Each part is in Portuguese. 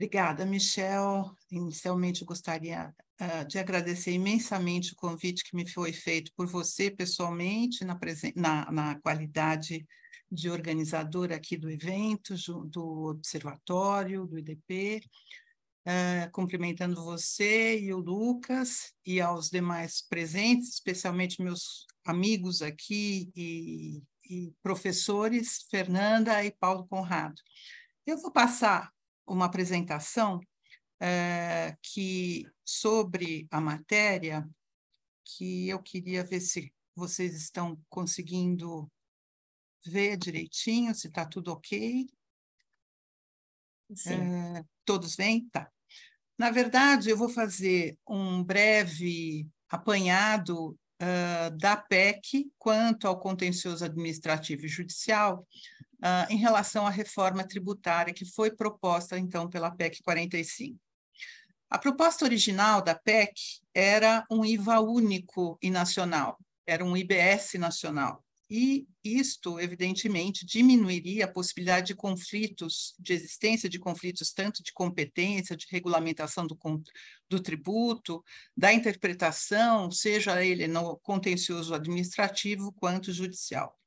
Obrigada, Michel. Inicialmente, eu gostaria de agradecer imensamente o convite que me foi feito por você, pessoalmente, na qualidade de organizadora aqui do evento, do Observatório, do IDP, cumprimentando você e o Lucas e aos demais presentes, especialmente meus amigos aqui e professores, Fernanda e Paulo Conrado. Eu vou passar uma apresentação sobre a matéria, que eu queria ver se vocês estão conseguindo ver direitinho, se está tudo ok. Sim. Todos veem? Tá. Na verdade, eu vou fazer um breve apanhado da PEC quanto ao contencioso administrativo e judicial em relação à reforma tributária que foi proposta, então, pela PEC 45. A proposta original da PEC era um IVA único e nacional, era um IBS nacional. E isto, evidentemente, diminuiria a possibilidade de conflitos, de existência de conflitos tanto de competência, de regulamentação do tributo, da interpretação, seja ele no contencioso administrativo quanto judicial.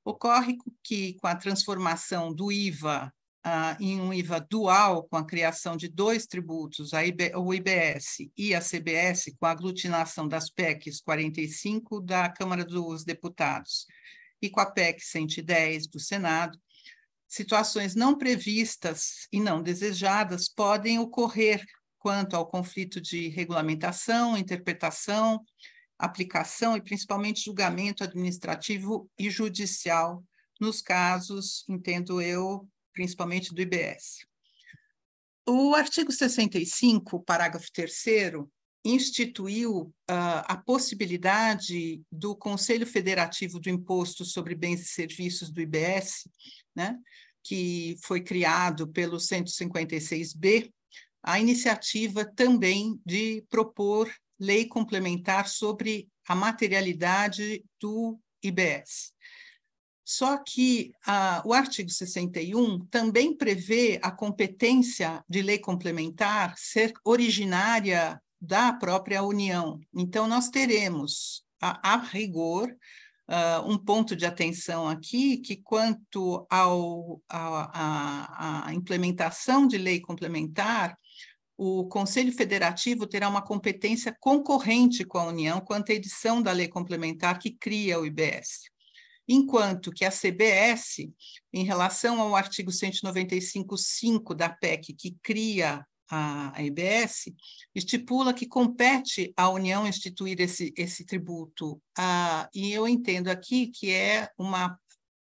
Ocorre que, com a transformação do IVA em um IVA dual, com a criação de dois tributos, o IBS e a CBS, com a aglutinação das PECs 45 da Câmara dos Deputados e com a PEC 110 do Senado, situações não previstas e não desejadas podem ocorrer quanto ao conflito de regulamentação, interpretação, aplicação e principalmente julgamento administrativo e judicial nos casos, entendo eu, principalmente do IBS. O artigo 65, parágrafo 3º, instituiu a possibilidade do Conselho Federativo do Imposto sobre Bens e Serviços do IBS, né, que foi criado pelo 156B, a iniciativa também de propor lei complementar sobre a materialidade do IBS. Só que o artigo 61 também prevê a competência de lei complementar ser originária da própria União. Então, nós teremos, a rigor, um ponto de atenção aqui, que quanto à implementação de lei complementar, o Conselho Federativo terá uma competência concorrente com a União quanto à edição da lei complementar que cria o IBS. Enquanto que a CBS, em relação ao artigo 195.5 da PEC, que cria a IBS, estipula que compete à União instituir esse tributo. E eu entendo aqui que é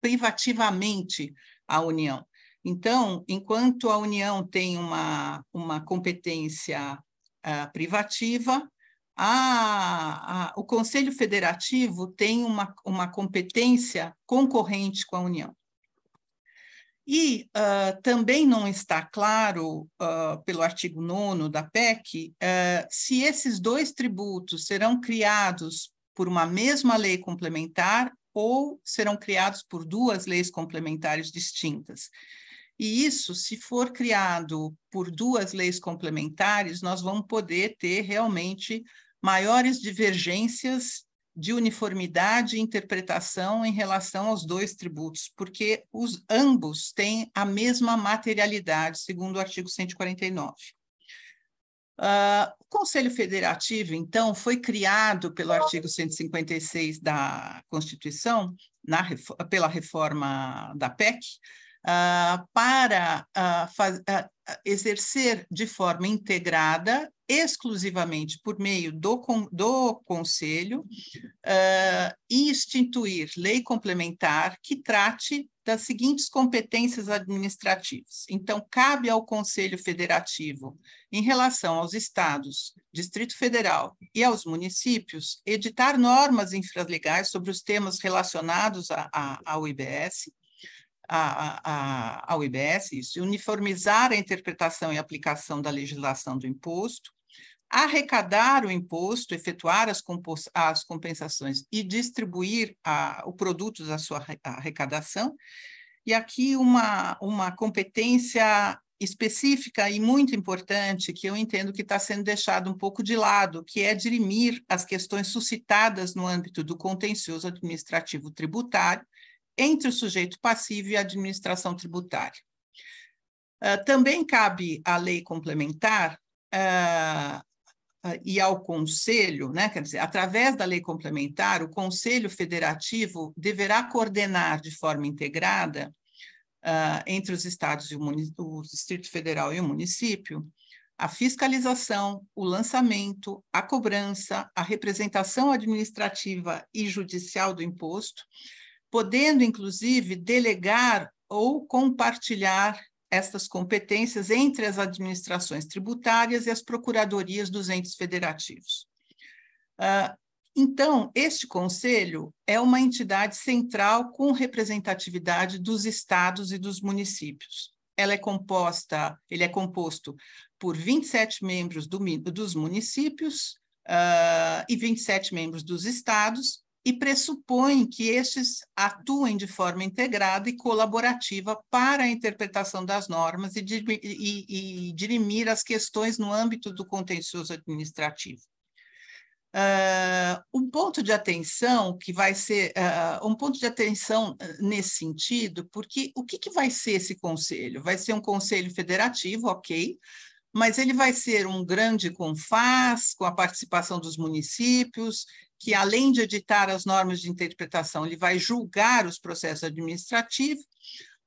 privativamente a União. Então, enquanto a União tem uma competência privativa, o Conselho Federativo tem uma competência concorrente com a União. E também não está claro, pelo artigo 9º da PEC, se esses dois tributos serão criados por uma mesma lei complementar ou serão criados por duas leis complementares distintas. E isso, se for criado por duas leis complementares, nós vamos poder ter realmente maiores divergências de uniformidade e interpretação em relação aos dois tributos, porque ambos têm a mesma materialidade, segundo o artigo 149. O Conselho Federativo, então, foi criado pelo artigo 156 da Constituição, pela reforma da PEC, para exercer de forma integrada, exclusivamente por meio do Conselho, e instituir lei complementar que trate das seguintes competências administrativas. Então, cabe ao Conselho Federativo, em relação aos estados, Distrito Federal e aos municípios, editar normas infralegais sobre os temas relacionados ao IBS, ao IBS, isso, uniformizar a interpretação e aplicação da legislação do imposto, arrecadar o imposto, efetuar as compensações e distribuir o produto da sua arrecadação, e aqui uma competência específica e muito importante, que eu entendo que está sendo deixado um pouco de lado, que é dirimir as questões suscitadas no âmbito do contencioso administrativo tributário entre o sujeito passivo e a administração tributária. Também cabe à lei complementar e ao Conselho, né? Quer dizer, através da lei complementar, o Conselho Federativo deverá coordenar de forma integrada entre os estados e o Distrito Federal e o município, a fiscalização, o lançamento, a cobrança, a representação administrativa e judicial do imposto, podendo, inclusive, delegar ou compartilhar estas competências entre as administrações tributárias e as procuradorias dos entes federativos. Então, este conselho é uma entidade central com representatividade dos estados e dos municípios. Ele é composto por 27 membros dos municípios e 27 membros dos estados, e pressupõe que estes atuem de forma integrada e colaborativa para a interpretação das normas e dirimir as questões no âmbito do contencioso administrativo. Um ponto de atenção que vai ser um ponto de atenção nesse sentido, porque o que vai ser esse conselho? Vai ser um conselho federativo, ok, mas ele vai ser um grande CONFAS, com a participação dos municípios, que além de editar as normas de interpretação, ele vai julgar os processos administrativos.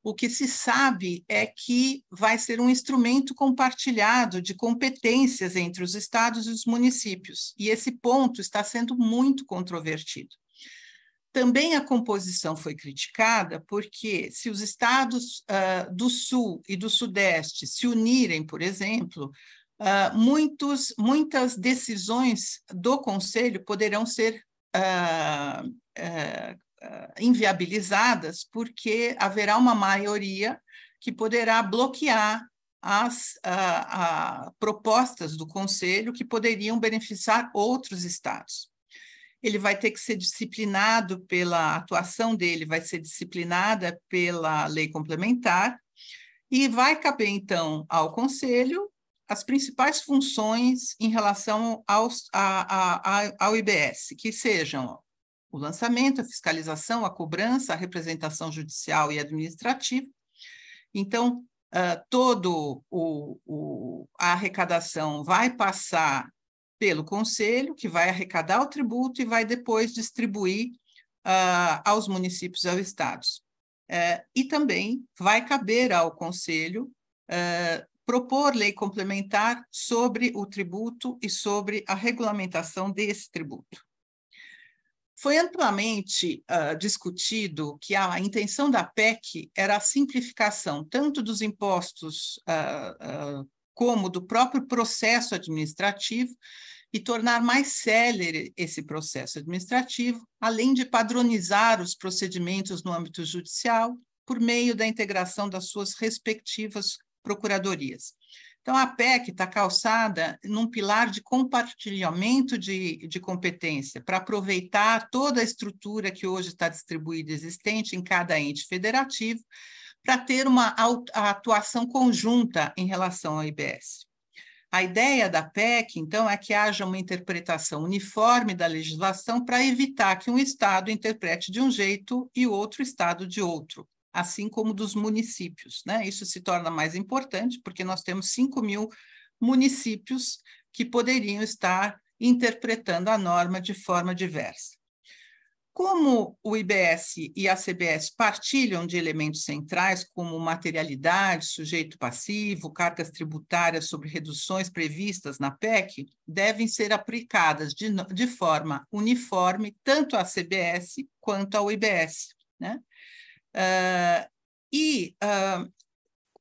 O que se sabe é que vai ser um instrumento compartilhado de competências entre os estados e os municípios, e esse ponto está sendo muito controvertido. Também a composição foi criticada porque, se os estados do Sul e do Sudeste se unirem, por exemplo, muitas decisões do Conselho poderão ser inviabilizadas, porque haverá uma maioria que poderá bloquear as propostas do Conselho que poderiam beneficiar outros estados. Ele vai ter que ser disciplinado a atuação dele vai ser disciplinada pela lei complementar, e vai caber, então, ao Conselho as principais funções em relação ao IBS, que sejam o lançamento, a fiscalização, a cobrança, a representação judicial e administrativa. Então, toda a arrecadação vai passar pelo Conselho, que vai arrecadar o tributo e vai depois distribuir aos municípios e aos estados. E também vai caber ao Conselho propor lei complementar sobre o tributo e sobre a regulamentação desse tributo. Foi amplamente discutido que a intenção da PEC era a simplificação tanto dos impostos como do próprio processo administrativo e tornar mais célere esse processo administrativo, além de padronizar os procedimentos no âmbito judicial por meio da integração das suas respectivas procuradorias. Então, a PEC está calçada num pilar de compartilhamento de competência para aproveitar toda a estrutura que hoje está distribuída e existente em cada ente federativo para ter uma atuação conjunta em relação ao IBS. A ideia da PEC, então, é que haja uma interpretação uniforme da legislação para evitar que um estado interprete de um jeito e o outro estado de outro, assim como dos municípios, né? Isso se torna mais importante porque nós temos 5.000 municípios que poderiam estar interpretando a norma de forma diversa. Como o IBS e a CBS partilham de elementos centrais como materialidade, sujeito passivo, cargas tributárias sobre reduções previstas na PEC, devem ser aplicadas de forma uniforme tanto à CBS quanto ao IBS, né?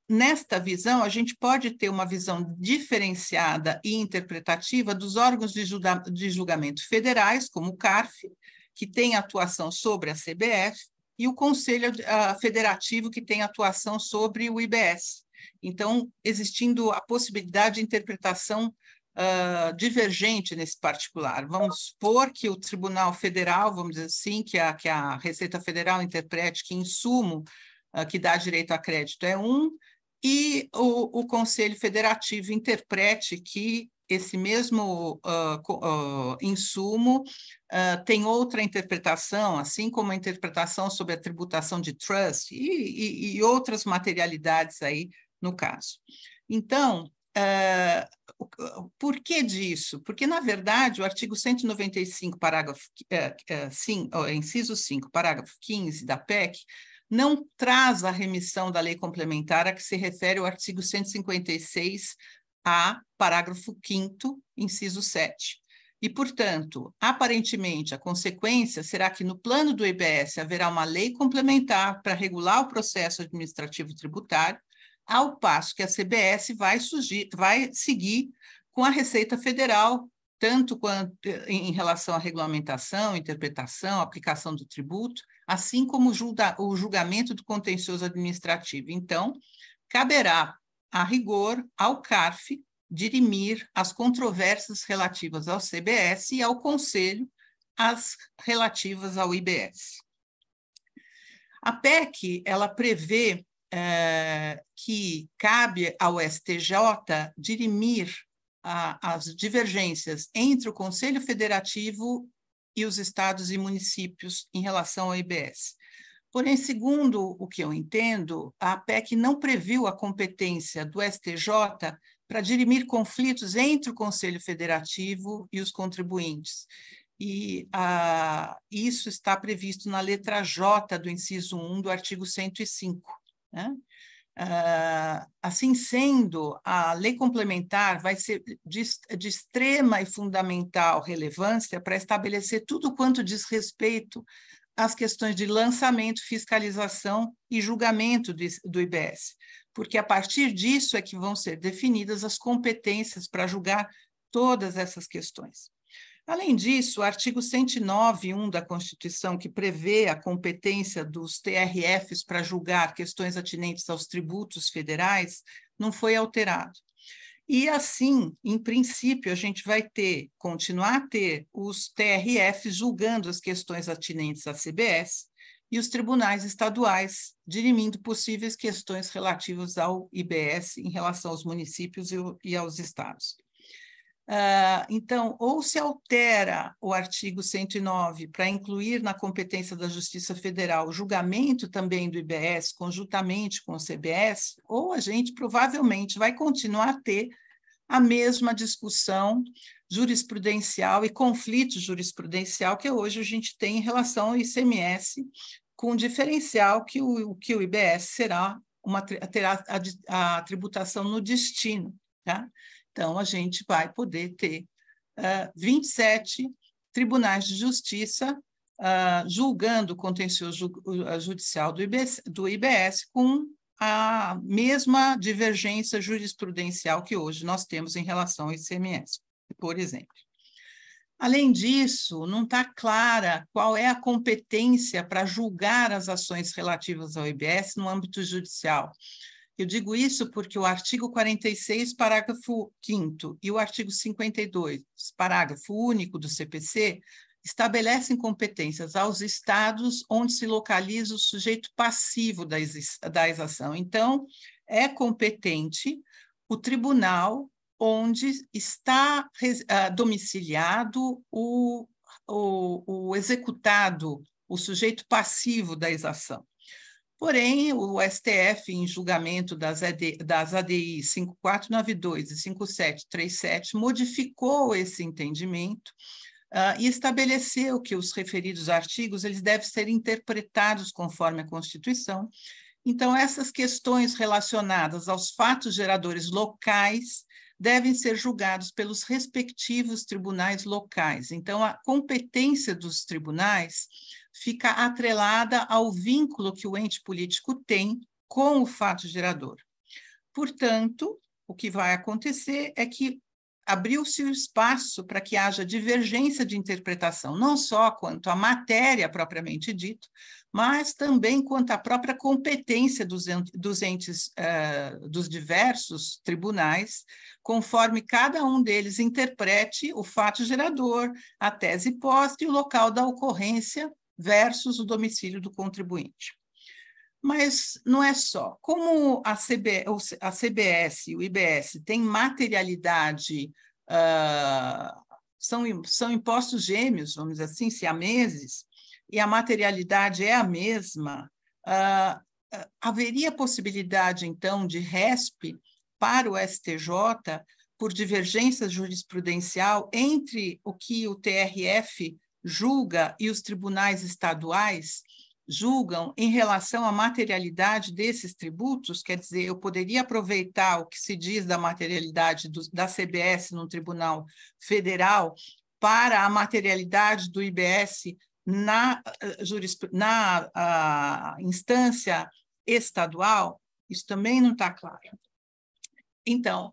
Nesta visão, a gente pode ter uma visão diferenciada e interpretativa dos órgãos de julgamento federais, como o CARF, que tem atuação sobre a CBF, e o Conselho Federativo, que tem atuação sobre o IBS. Então, existindo a possibilidade de interpretação divergente nesse particular. Vamos supor que o Tribunal Federal, vamos dizer assim, que a Receita Federal interprete que insumo que dá direito a crédito é um, e o Conselho Federativo interprete que esse mesmo insumo tem outra interpretação, assim como a interpretação sobre a tributação de trust e outras materialidades aí no caso. Então, por que disso? Porque, na verdade, o artigo 195, parágrafo, inciso 5, parágrafo 15 da PEC, não traz a remissão da lei complementar a que se refere o artigo 156A, parágrafo 5º, inciso 7. E, portanto, aparentemente, a consequência será que no plano do IBS haverá uma lei complementar para regular o processo administrativo tributário, ao passo que a CBS vai seguir com a Receita Federal, tanto quanto em relação à regulamentação, interpretação, aplicação do tributo, assim como o julgamento do contencioso administrativo. Então, caberá, a rigor, ao CARF dirimir as controvérsias relativas ao CBS e ao Conselho, as relativas ao IBS. A PEC, ela prevê que cabe ao STJ dirimir as divergências entre o Conselho Federativo e os estados e municípios em relação ao IBS. Porém, segundo o que eu entendo, a PEC não previu a competência do STJ para dirimir conflitos entre o Conselho Federativo e os contribuintes. E isso está previsto na letra J do inciso 1 do artigo 105. Né? Assim sendo, a lei complementar vai ser de extrema e fundamental relevância para estabelecer tudo quanto diz respeito às questões de lançamento, fiscalização e julgamento do IBS, porque a partir disso é que vão ser definidas as competências para julgar todas essas questões. Além disso, o artigo 109.1 da Constituição, que prevê a competência dos TRFs para julgar questões atinentes aos tributos federais, não foi alterado. E assim, em princípio, a gente vai continuar a ter os TRFs julgando as questões atinentes à CBS e os tribunais estaduais dirimindo possíveis questões relativas ao IBS em relação aos municípios e aos estados. Então, ou se altera o artigo 109 para incluir na competência da Justiça Federal o julgamento também do IBS, conjuntamente com o CBS, ou a gente provavelmente vai continuar a ter a mesma discussão jurisprudencial e conflito jurisprudencial que hoje a gente tem em relação ao ICMS, com o diferencial que o IBS terá a tributação no destino, tá? Então, a gente vai poder ter 27 tribunais de justiça julgando o contencioso judicial do IBS com a mesma divergência jurisprudencial que hoje nós temos em relação ao ICMS, por exemplo. Além disso, não está clara qual é a competência para julgar as ações relativas ao IBS no âmbito judicial. Eu digo isso porque o artigo 46, parágrafo 5º, e o artigo 52, parágrafo único do CPC, estabelecem competências aos estados onde se localiza o sujeito passivo da exação. Então, é competente o tribunal onde está domiciliado o executado, o sujeito passivo da exação. Porém, o STF, em julgamento das ADI 5492 e 5737, modificou esse entendimento e estabeleceu que os referidos artigos eles devem ser interpretados conforme a Constituição. Então, essas questões relacionadas aos fatos geradores locais devem ser julgados pelos respectivos tribunais locais. Então, a competência dos tribunais fica atrelada ao vínculo que o ente político tem com o fato gerador. Portanto, o que vai acontecer é que abriu-se o espaço para que haja divergência de interpretação, não só quanto à matéria propriamente dita, mas também quanto à própria competência dos entes, dos diversos tribunais, conforme cada um deles interprete o fato gerador, a tese posta e o local da ocorrência versus o domicílio do contribuinte. Mas não é só. Como a CBS e o IBS têm materialidade, são impostos gêmeos, vamos dizer assim, siameses, e a materialidade é a mesma, haveria possibilidade, então, de RESP para o STJ por divergência jurisprudencial entre o que o TRF julga e os tribunais estaduais julgam em relação à materialidade desses tributos? Quer dizer, eu poderia aproveitar o que se diz da materialidade da CBS no Tribunal Federal para a materialidade do IBS na instância estadual? Isso também não está claro. Então,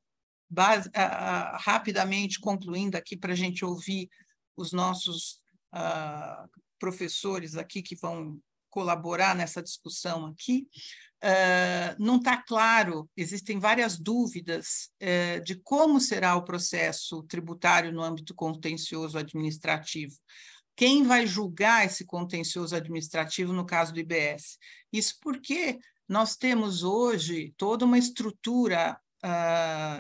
rapidamente concluindo aqui para a gente ouvir os nossos professores aqui que vão colaborar nessa discussão aqui, não está claro, existem várias dúvidas de como será o processo tributário no âmbito contencioso administrativo. Quem vai julgar esse contencioso administrativo no caso do IBS? Isso porque nós temos hoje toda uma estrutura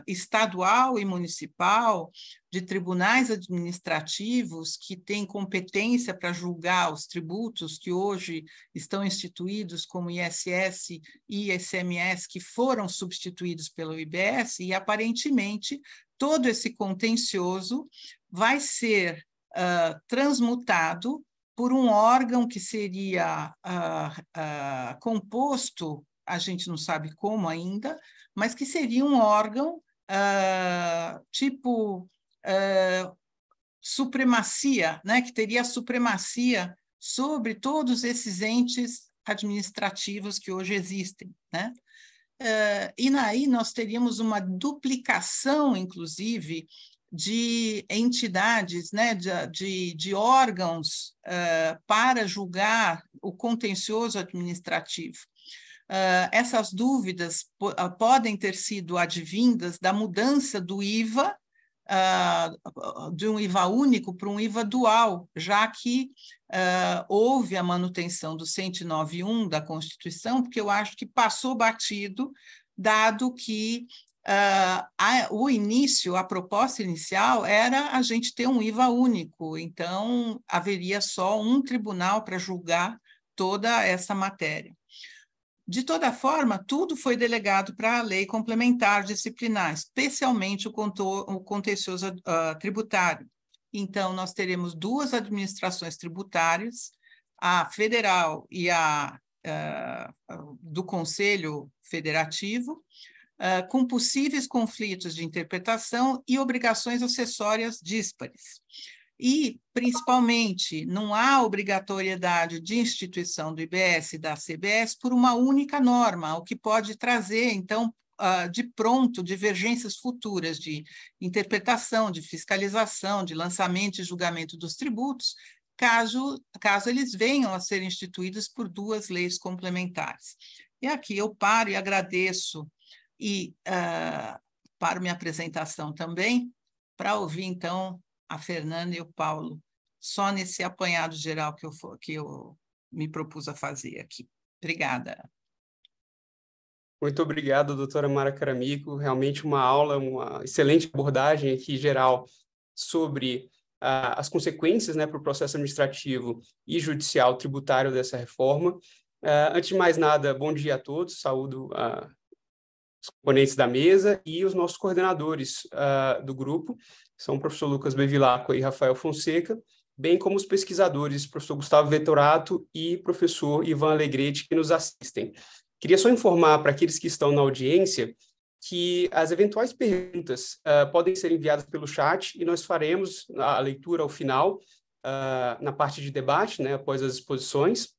estadual e municipal de tribunais administrativos que têm competência para julgar os tributos que hoje estão instituídos como ISS e ICMS, que foram substituídos pelo IBS, e aparentemente todo esse contencioso vai ser transmutado por um órgão que seria composto, a gente não sabe como ainda, mas que seria um órgão supremacia, né, que teria supremacia sobre todos esses entes administrativos que hoje existem, né? E aí nós teríamos uma duplicação, inclusive, de entidades, né, de órgãos para julgar o contencioso administrativo. Essas dúvidas podem ter sido advindas da mudança do IVA, de um IVA único para um IVA dual, já que houve a manutenção do 109.1 da Constituição, porque eu acho que passou batido, dado que o início, a proposta inicial era a gente ter um IVA único, então haveria só um tribunal para julgar toda essa matéria. De toda forma, tudo foi delegado para a lei complementar disciplinar, especialmente o contencioso tributário. Então, nós teremos duas administrações tributárias, a federal e a do Conselho Federativo, com possíveis conflitos de interpretação e obrigações acessórias díspares. E, principalmente, não há obrigatoriedade de instituição do IBS e da CBS por uma única norma, o que pode trazer, então, de pronto, divergências futuras de interpretação, de fiscalização, de lançamento e julgamento dos tributos, caso eles venham a ser instituídos por duas leis complementares. E aqui eu paro e agradeço, e paro minha apresentação também, para ouvir, então, a Fernanda e o Paulo, só nesse apanhado geral que eu me propus a fazer aqui. Obrigada. Muito obrigado, doutora Mara Caramico. Realmente uma aula, uma excelente abordagem aqui geral sobre as consequências, né, para o processo administrativo e judicial tributário dessa reforma. Antes de mais nada, bom dia a todos, saúdo os componentes da mesa e os nossos coordenadores do grupo, são o professor Lucas Bevilacqua e Rafael Fonseca, bem como os pesquisadores, professor Gustavo Vettorato e professor Ivan Alegrete, que nos assistem. Queria só informar para aqueles que estão na audiência que as eventuais perguntas podem ser enviadas pelo chat e nós faremos a leitura ao final, na parte de debate, né, após as exposições.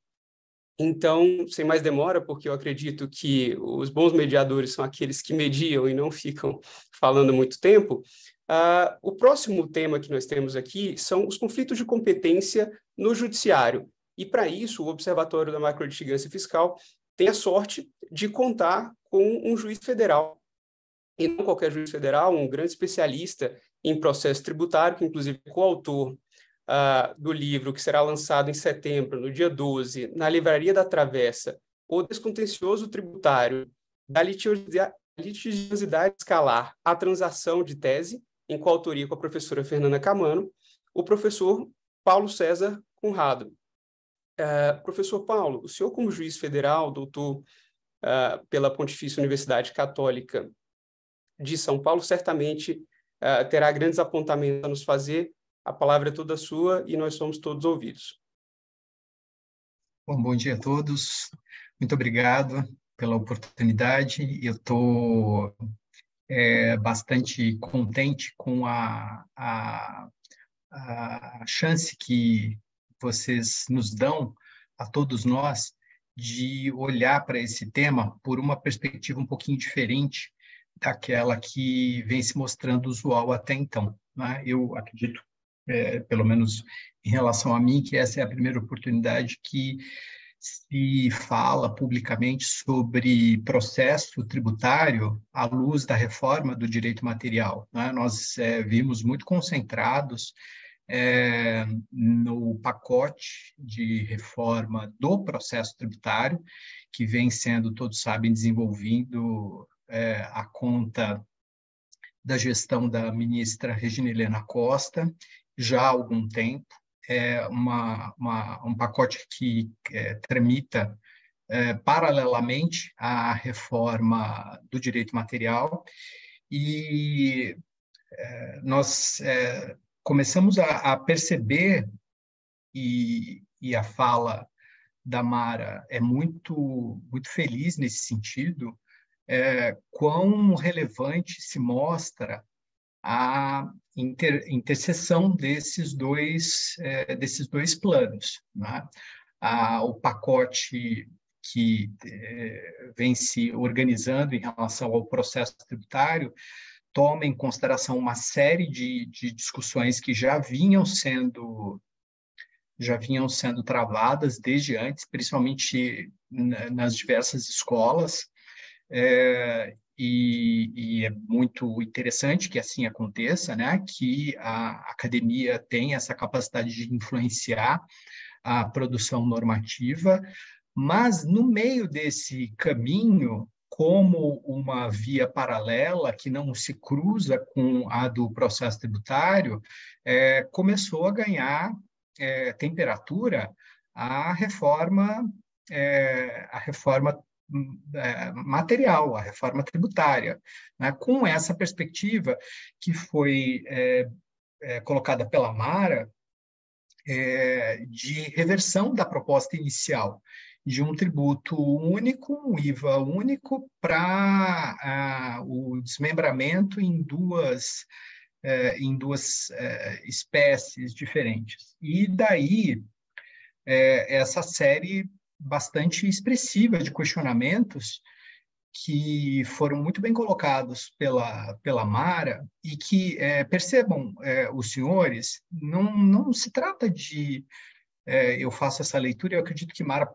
Então, sem mais demora, porque eu acredito que os bons mediadores são aqueles que mediam e não ficam falando muito tempo, o próximo tema que nós temos aqui são os conflitos de competência no judiciário. E, para isso, o Observatório da Macrolitigância Fiscal tem a sorte de contar com um juiz federal, e não qualquer juiz federal, um grande especialista em processo tributário, que inclusive é coautor do livro, que será lançado em setembro, no dia 12, na Livraria da Travessa, o descontencioso tributário da litigiosidade escalar à transação de tese, em coautoria com a professora Fernanda Camano, o professor Paulo César Conrado. Professor Paulo, o senhor, como juiz federal, doutor pela Pontifícia Universidade Católica de São Paulo, certamente terá grandes apontamentos a nos fazer. A palavra é toda sua e nós somos todos ouvidos. Bom dia a todos. Muito obrigado pela oportunidade. Eu estou bastante contente com a chance que vocês nos dão, a todos nós, de olhar para esse tema por uma perspectiva um pouquinho diferente daquela que vem se mostrando usual até então, né? Eu acredito, pelo menos em relação a mim, que essa é a primeira oportunidade que se fala publicamente sobre processo tributário à luz da reforma do direito material, né? Nós vimos muito concentrados no pacote de reforma do processo tributário, que vem sendo, todos sabem, desenvolvido a conta da gestão da ministra Regina Helena Costa, já há algum tempo. É um pacote que tramita paralelamente à reforma do direito material, e nós começamos a perceber, e a fala da Mara é muito feliz nesse sentido, quão relevante se mostra a interseção desses dois planos, né? O pacote que vem se organizando em relação ao processo tributário toma em consideração uma série de discussões que já vinham sendo travadas desde antes, principalmente nas diversas escolas, e é muito interessante que assim aconteça, né? Que a academia tem essa capacidade de influenciar a produção normativa, mas no meio desse caminho, como uma via paralela que não se cruza com a do processo tributário, começou a ganhar temperatura a reforma material, a reforma tributária, né? Com essa perspectiva que foi colocada pela Mara, de reversão da proposta inicial, de um tributo único, um IVA único, para o desmembramento em duas espécies diferentes. E daí, essa série bastante expressiva de questionamentos que foram muito bem colocados pela Mara, e que, percebam, os senhores, não se trata de... eu faço essa leitura e eu acredito que Mara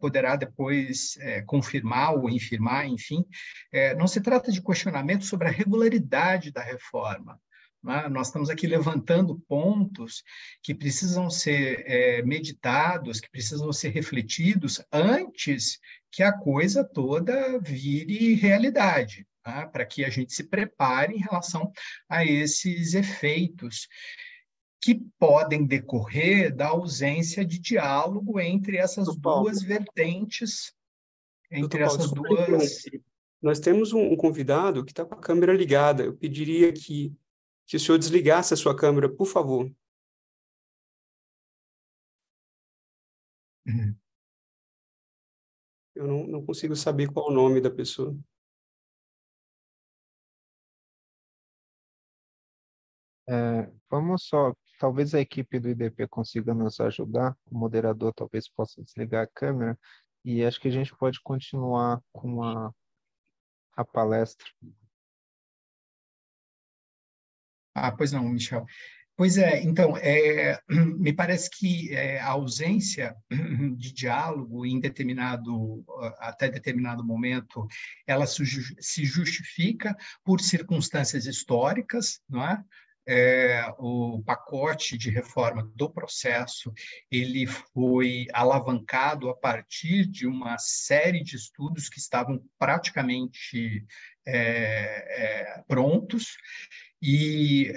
poderá depois confirmar ou infirmar, enfim. Não se trata de questionamento sobre a regularidade da reforma, né? Nós estamos aqui levantando pontos que precisam ser meditados, que precisam ser refletidos antes que a coisa toda vire realidade, tá? Para que a gente se prepare em relação a esses efeitos que podem decorrer da ausência de diálogo entre essas duas vertentes, entre essas duas... Nós temos um convidado que está com a câmera ligada. Eu pediria que o senhor desligasse a sua câmera, por favor. Uhum. Eu não consigo saber qual é o nome da pessoa. Vamos só, talvez a equipe do IDP consiga nos ajudar, o moderador talvez possa desligar a câmera, e acho que a gente pode continuar com a palestra. Pois não, Michel. Pois é, então, me parece que a ausência de diálogo até determinado momento, ela se justifica por circunstâncias históricas, não é? o pacote de reforma do processo ele foi alavancado a partir de uma série de estudos que estavam praticamente prontos, e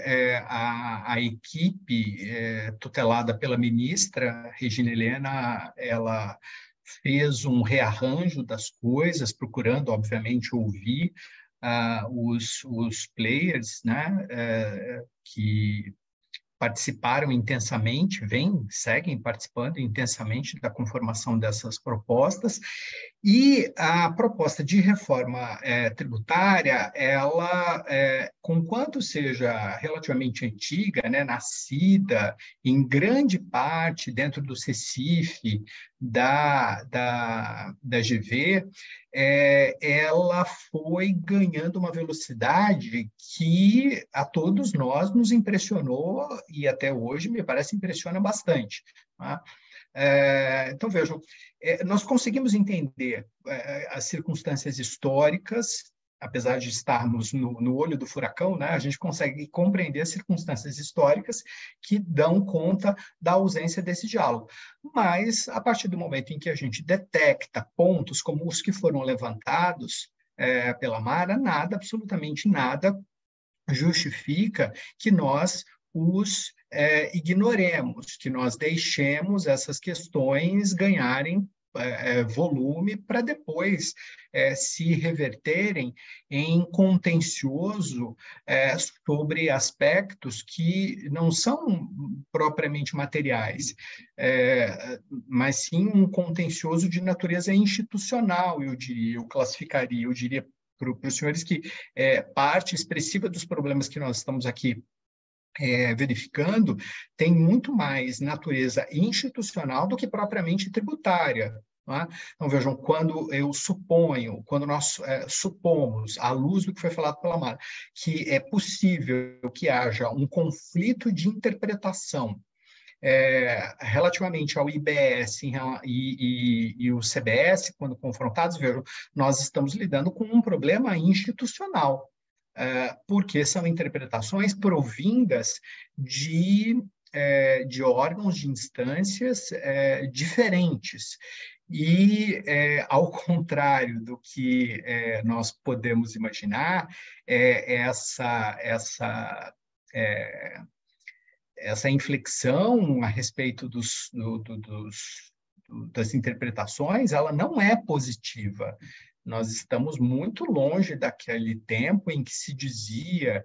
a equipe tutelada pela ministra Regina Helena, ela fez um rearranjo das coisas, procurando, obviamente, ouvir os players, né, que participaram intensamente, seguem participando intensamente da conformação dessas propostas, e a proposta de reforma tributária, ela, conquanto seja relativamente antiga, né, nascida em grande parte dentro do CECIF, da GV, ela foi ganhando uma velocidade que a todos nós nos impressionou e até hoje me parece impressiona bastante. Tá? Então, vejam, nós conseguimos entender as circunstâncias históricas, apesar de estarmos no olho do furacão, né, a gente consegue compreender as circunstâncias históricas que dão conta da ausência desse diálogo. Mas, a partir do momento em que a gente detecta pontos como os que foram levantados pela Mara, absolutamente nada, justifica que nós os ignoremos, que nós deixemos essas questões ganharem volume para depois se reverterem em contencioso sobre aspectos que não são propriamente materiais, mas sim um contencioso de natureza institucional, eu classificaria, eu diria para os senhores que parte expressiva dos problemas que nós estamos aqui verificando tem muito mais natureza institucional do que propriamente tributária. Tá? Então, vejam, quando nós supomos, à luz do que foi falado pela Mara, que é possível que haja um conflito de interpretação relativamente ao IBS e o CBS, quando confrontados, vejam, nós estamos lidando com um problema institucional, porque são interpretações provindas de órgãos, de instâncias diferentes. E, ao contrário do que nós podemos imaginar, essa inflexão a respeito das interpretações, ela não é positiva. Nós estamos muito longe daquele tempo em que se dizia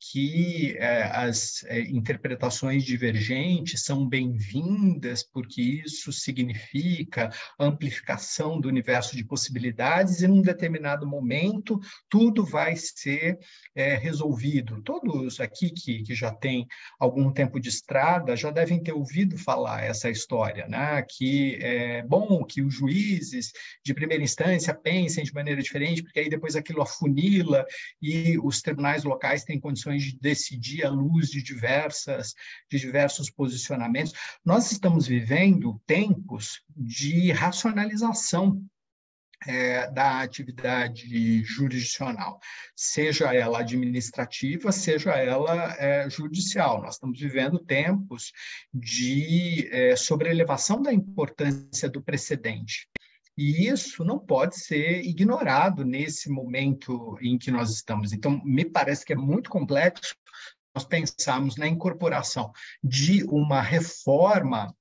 que as interpretações divergentes são bem-vindas, porque isso significa amplificação do universo de possibilidades, e num determinado momento tudo vai ser resolvido. Todos aqui que já têm algum tempo de estrada já devem ter ouvido falar essa história, né? Que é bom que os juízes de primeira instância pensem de maneira diferente, porque aí depois aquilo afunila e os tribunais locais têm condições de decidir à luz de diversos posicionamentos. Nós estamos vivendo tempos de racionalização da atividade jurisdicional, seja ela administrativa, seja ela judicial. Nós estamos vivendo tempos de sobrelevação da importância do precedente. E isso não pode ser ignorado nesse momento em que nós estamos. Então, me parece que é muito complexo nós pensarmos na incorporação de uma reforma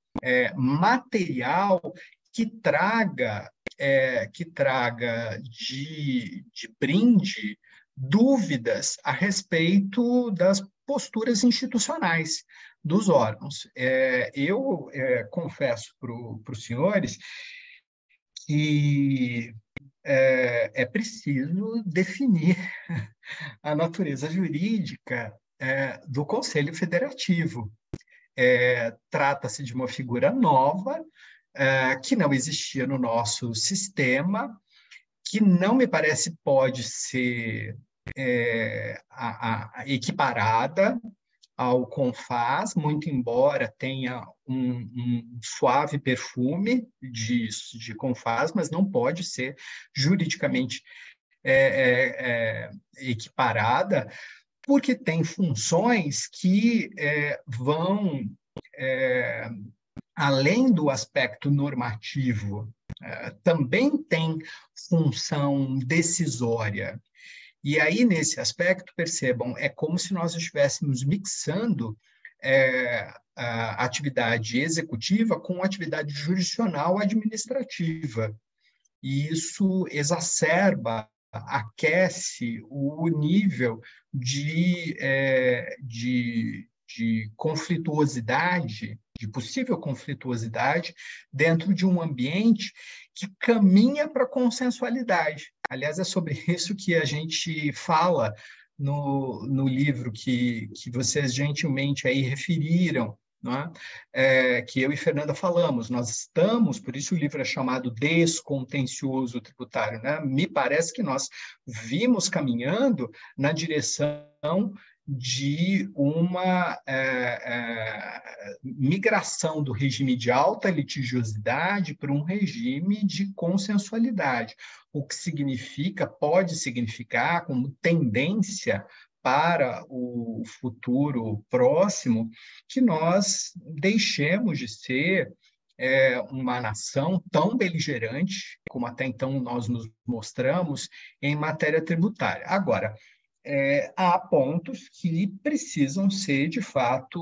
material que traga de brinde dúvidas a respeito das posturas institucionais dos órgãos. Eu confesso para os senhores que é preciso definir a natureza jurídica do Conselho Federativo. Trata-se de uma figura nova, que não existia no nosso sistema, que não me parece pode ser equiparada ao CONFAS, muito embora tenha um suave perfume de CONFAS, mas não pode ser juridicamente equiparada, porque tem funções que vão além do aspecto normativo, também tem função decisória. E aí, nesse aspecto, percebam, é como se nós estivéssemos mixando a atividade executiva com a atividade jurisdicional administrativa. E isso exacerba, aquece o nível de conflituosidade, de possível conflituosidade, dentro de um ambiente que caminha para a consensualidade. Aliás, é sobre isso que a gente fala no livro que vocês gentilmente aí referiram, não é? Que eu e Fernanda falamos. Nós estamos, por isso o livro é chamado Descontencioso Tributário, né? Me parece que nós vimos caminhando na direção de uma migração do regime de alta litigiosidade para um regime de consensualidade, o que pode significar como tendência para o futuro próximo, que nós deixemos de ser uma nação tão beligerante como até então nós nos mostramos em matéria tributária. Agora, há pontos que precisam ser de fato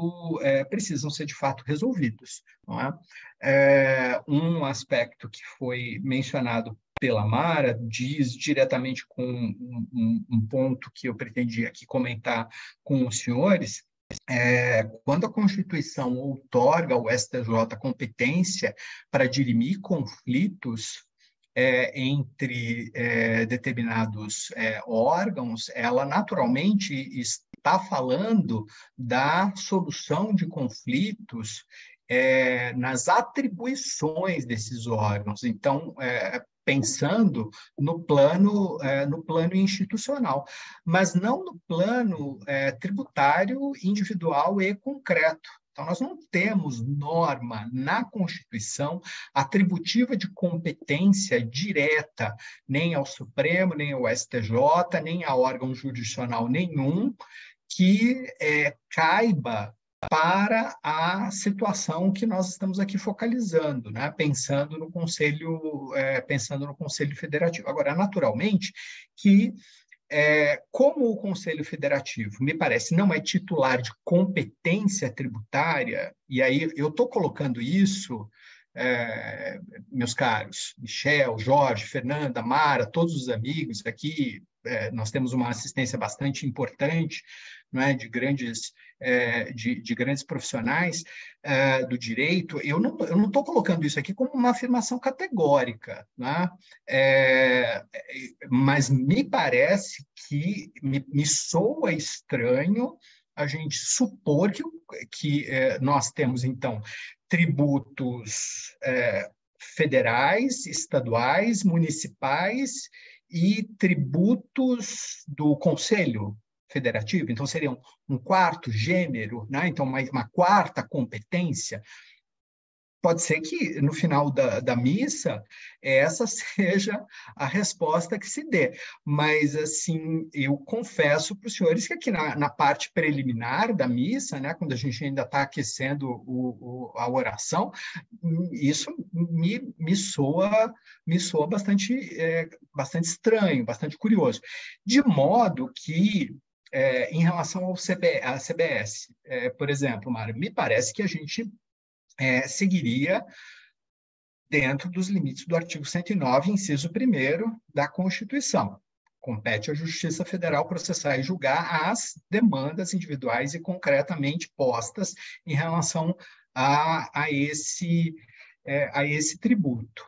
resolvidos, não é? Um aspecto que foi mencionado pela Mara diz diretamente com um ponto que eu pretendia aqui comentar com os senhores. Quando a Constituição outorga ao STJ competência para dirimir conflitos entre determinados órgãos, ela naturalmente está falando da solução de conflitos nas atribuições desses órgãos. Então, pensando no plano institucional, mas não no plano tributário individual e concreto. Então, nós não temos norma na Constituição atributiva de competência direta, nem ao Supremo, nem ao STJ, nem a órgão jurisdicional nenhum, que caiba para a situação que nós estamos aqui focalizando, né? Pensando no Conselho Federativo. Agora, naturalmente, que como o Conselho Federativo, me parece, não é titular de competência tributária, e aí eu estou colocando isso, meus caros, Michel, Jorge, Fernanda, Mara, todos os amigos aqui, nós temos uma assistência bastante importante, não é, de grandes profissionais do direito. Eu não estou colocando isso aqui como uma afirmação categórica, né? Mas me parece que me soa estranho a gente supor que nós temos, então, tributos federais, estaduais, municipais e tributos do Conselho Federativo. Então, seria um quarto gênero, né? Então, uma quarta competência. Pode ser que, no final da missa, essa seja a resposta que se dê. Mas, assim, eu confesso para os senhores que aqui na parte preliminar da missa, né, quando a gente ainda está aquecendo a oração, isso me soa bastante estranho, bastante curioso. De modo que, em relação à CBS, por exemplo, Mário, me parece que a gente seguiria dentro dos limites do artigo 109, inciso 1º da Constituição. Compete à Justiça Federal processar e julgar as demandas individuais e concretamente postas em relação a esse tributo,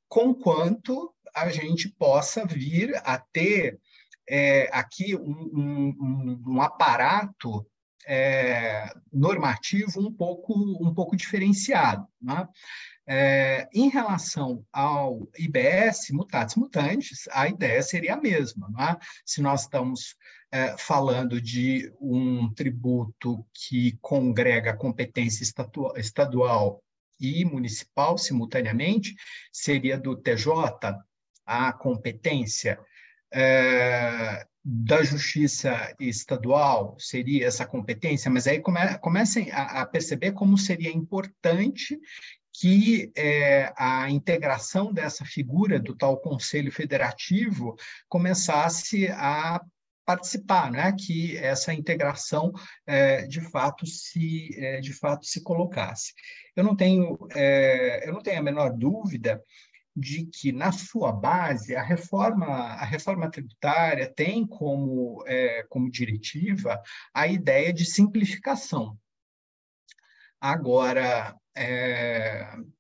conquanto a gente possa vir a ter aqui um aparato normativo um pouco diferenciado, né? Em relação ao IBS, mutatis mutandis, a ideia seria a mesma, não é? Se nós estamos falando de um tributo que congrega a competência estadual e municipal simultaneamente, seria do TJ a competência da Justiça Estadual seria essa competência, mas aí comecem a perceber como seria importante que a integração dessa figura do tal Conselho Federativo começasse a participar, né? Que essa integração de fato se colocasse. Eu não tenho a menor dúvida de que, na sua base, a reforma tributária tem como diretiva a ideia de simplificação. Agora,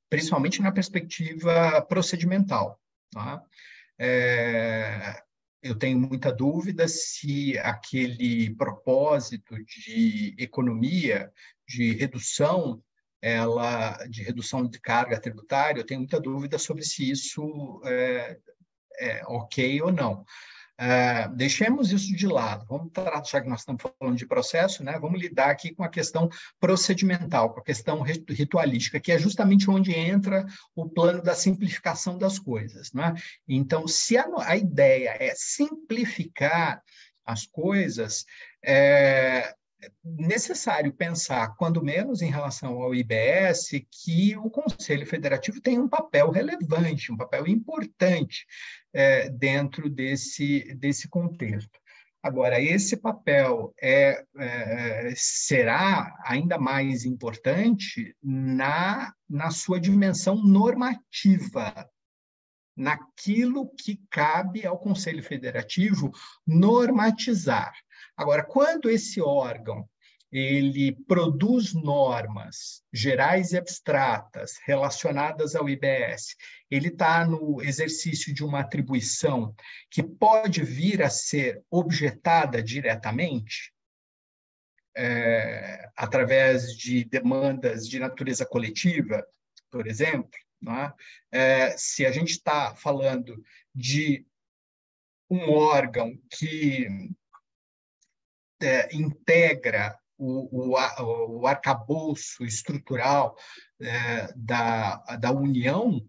principalmente na perspectiva procedimental, tá? Eu tenho muita dúvida se aquele propósito de economia, de redução de carga tributária, eu tenho muita dúvida sobre se isso é ok ou não. Deixemos isso de lado, vamos tratar, já que nós estamos falando de processo, né, vamos lidar aqui com a questão procedimental, com a questão ritualística, que é justamente onde entra o plano da simplificação das coisas, né? Então, se a ideia é simplificar as coisas, é necessário pensar, quando menos em relação ao IBS, que o Conselho Federativo tem um papel relevante, um papel importante dentro desse contexto. Agora, esse papel será ainda mais importante na sua dimensão normativa, naquilo que cabe ao Conselho Federativo normatizar. Agora, quando esse órgão ele produz normas gerais e abstratas relacionadas ao IBS, ele está no exercício de uma atribuição que pode vir a ser objetada diretamente, através de demandas de natureza coletiva, por exemplo, né? Se a gente está falando de um órgão que integra o arcabouço estrutural da União,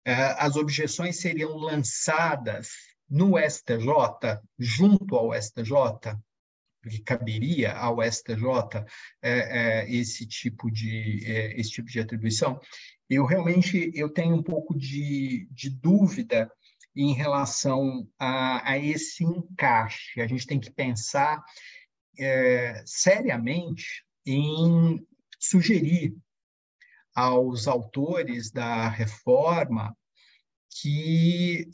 as objeções seriam lançadas no STJ, junto ao STJ, porque caberia ao STJ esse tipo de atribuição. Eu tenho um pouco de dúvida em relação a esse encaixe. A gente tem que pensar seriamente em sugerir aos autores da reforma que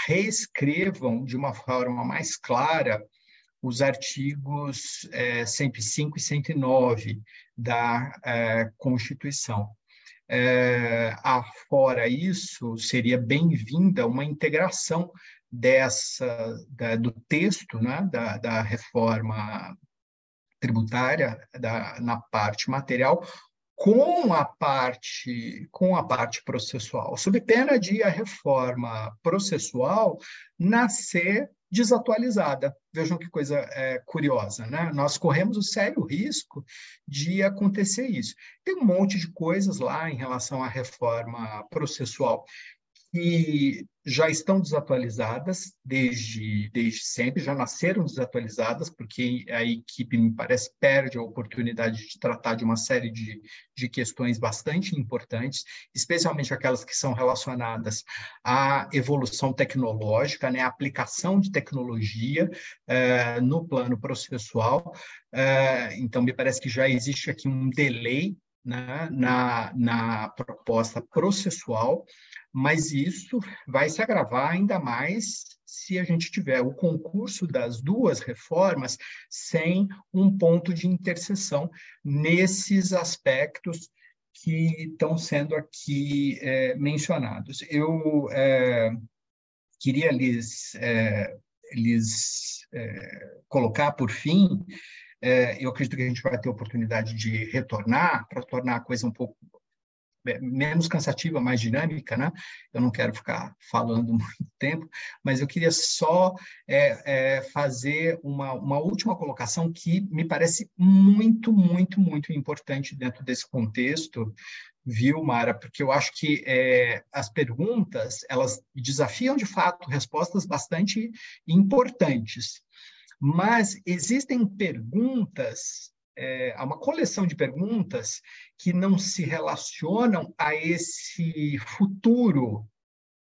reescrevam de uma forma mais clara os artigos 105 e 109 da Constituição. Fora isso, seria bem-vinda uma integração do texto, né, da reforma tributária na parte material com a parte processual, sob pena de a reforma processual nascer desatualizada. Vejam que coisa curiosa, né? Nós corremos o sério risco de acontecer isso. Tem um monte de coisas lá em relação à reforma processual que já estão desatualizadas desde sempre, já nasceram desatualizadas, porque a equipe, me parece, perde a oportunidade de tratar de uma série de questões bastante importantes, especialmente aquelas que são relacionadas à evolução tecnológica, né, à aplicação de tecnologia no plano processual. Então, me parece que já existe aqui um delay, né, na proposta processual, mas isso vai se agravar ainda mais se a gente tiver o concurso das duas reformas sem um ponto de interseção nesses aspectos que estão sendo aqui mencionados. Eu queria lhes colocar, por fim, eu acredito que a gente vai ter oportunidade de retornar, para tornar a coisa um pouco menos cansativa, mais dinâmica, né? Eu não quero ficar falando muito tempo, mas eu queria só fazer uma última colocação que me parece muito, muito, muito importante dentro desse contexto, viu, Mara? Porque eu acho que as perguntas, elas desafiam, de fato, respostas bastante importantes. Mas existem perguntas, há uma coleção de perguntas que não se relacionam a esse futuro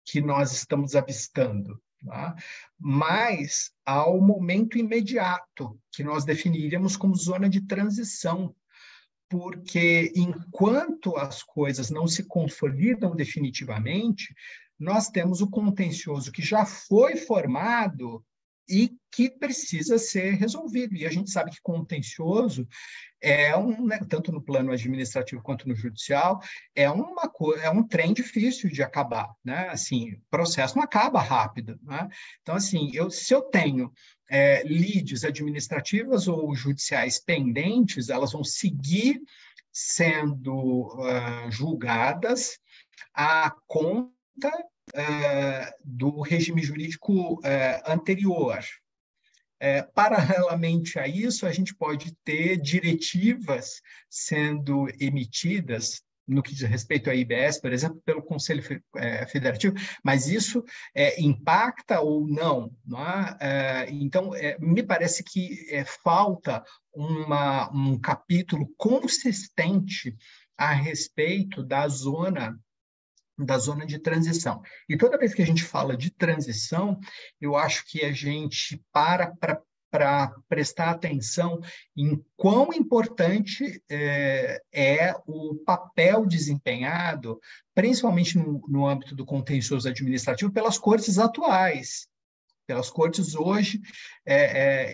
que nós estamos avistando, tá? Mas ao momento imediato, que nós definiríamos como zona de transição, porque enquanto as coisas não se consolidam definitivamente, nós temos o contencioso que já foi formado e que precisa ser resolvido. E a gente sabe que contencioso né, tanto no plano administrativo quanto no judicial, é um trem difícil de acabar, né? Assim, o processo não acaba rápido, né? Então, assim, se eu tenho lides administrativas ou judiciais pendentes, elas vão seguir sendo julgadas à conta do regime jurídico anterior. Paralelamente a isso, a gente pode ter diretivas sendo emitidas no que diz respeito à IBS, por exemplo, pelo Conselho Federativo, mas isso impacta ou não? Então, me parece que falta um capítulo consistente a respeito da zona de transição. E toda vez que a gente fala de transição, eu acho que a gente para prestar atenção em quão importante é o papel desempenhado, principalmente no âmbito do contencioso administrativo, pelas cortes atuais, pelas cortes hoje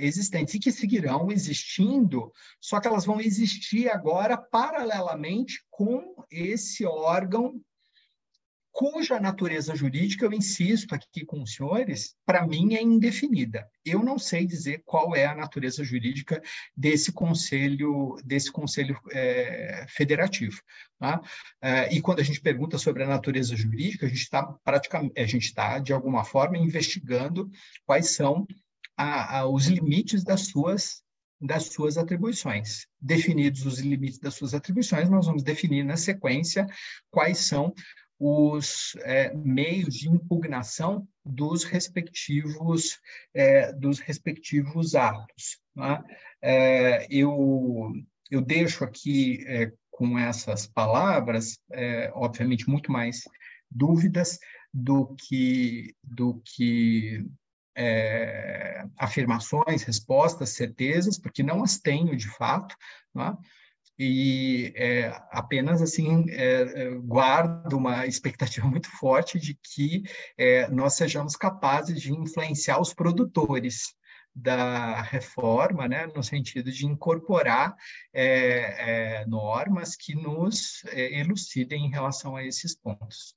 existentes, e que seguirão existindo, só que elas vão existir agora paralelamente com esse órgão cuja natureza jurídica, eu insisto aqui com os senhores, para mim é indefinida. Eu não sei dizer qual é a natureza jurídica desse conselho federativo. Tá? E quando a gente pergunta sobre a natureza jurídica, a gente está de alguma forma investigando quais são os limites das suas atribuições. Definidos os limites das suas atribuições, nós vamos definir na sequência quais são os meios de impugnação dos respectivos atos. Tá? Eu deixo aqui com essas palavras, obviamente, muito mais dúvidas do que afirmações, respostas, certezas, porque não as tenho de fato, tá? E apenas assim guardo uma expectativa muito forte de que nós sejamos capazes de influenciar os produtores da reforma, né, no sentido de incorporar normas que nos elucidem em relação a esses pontos.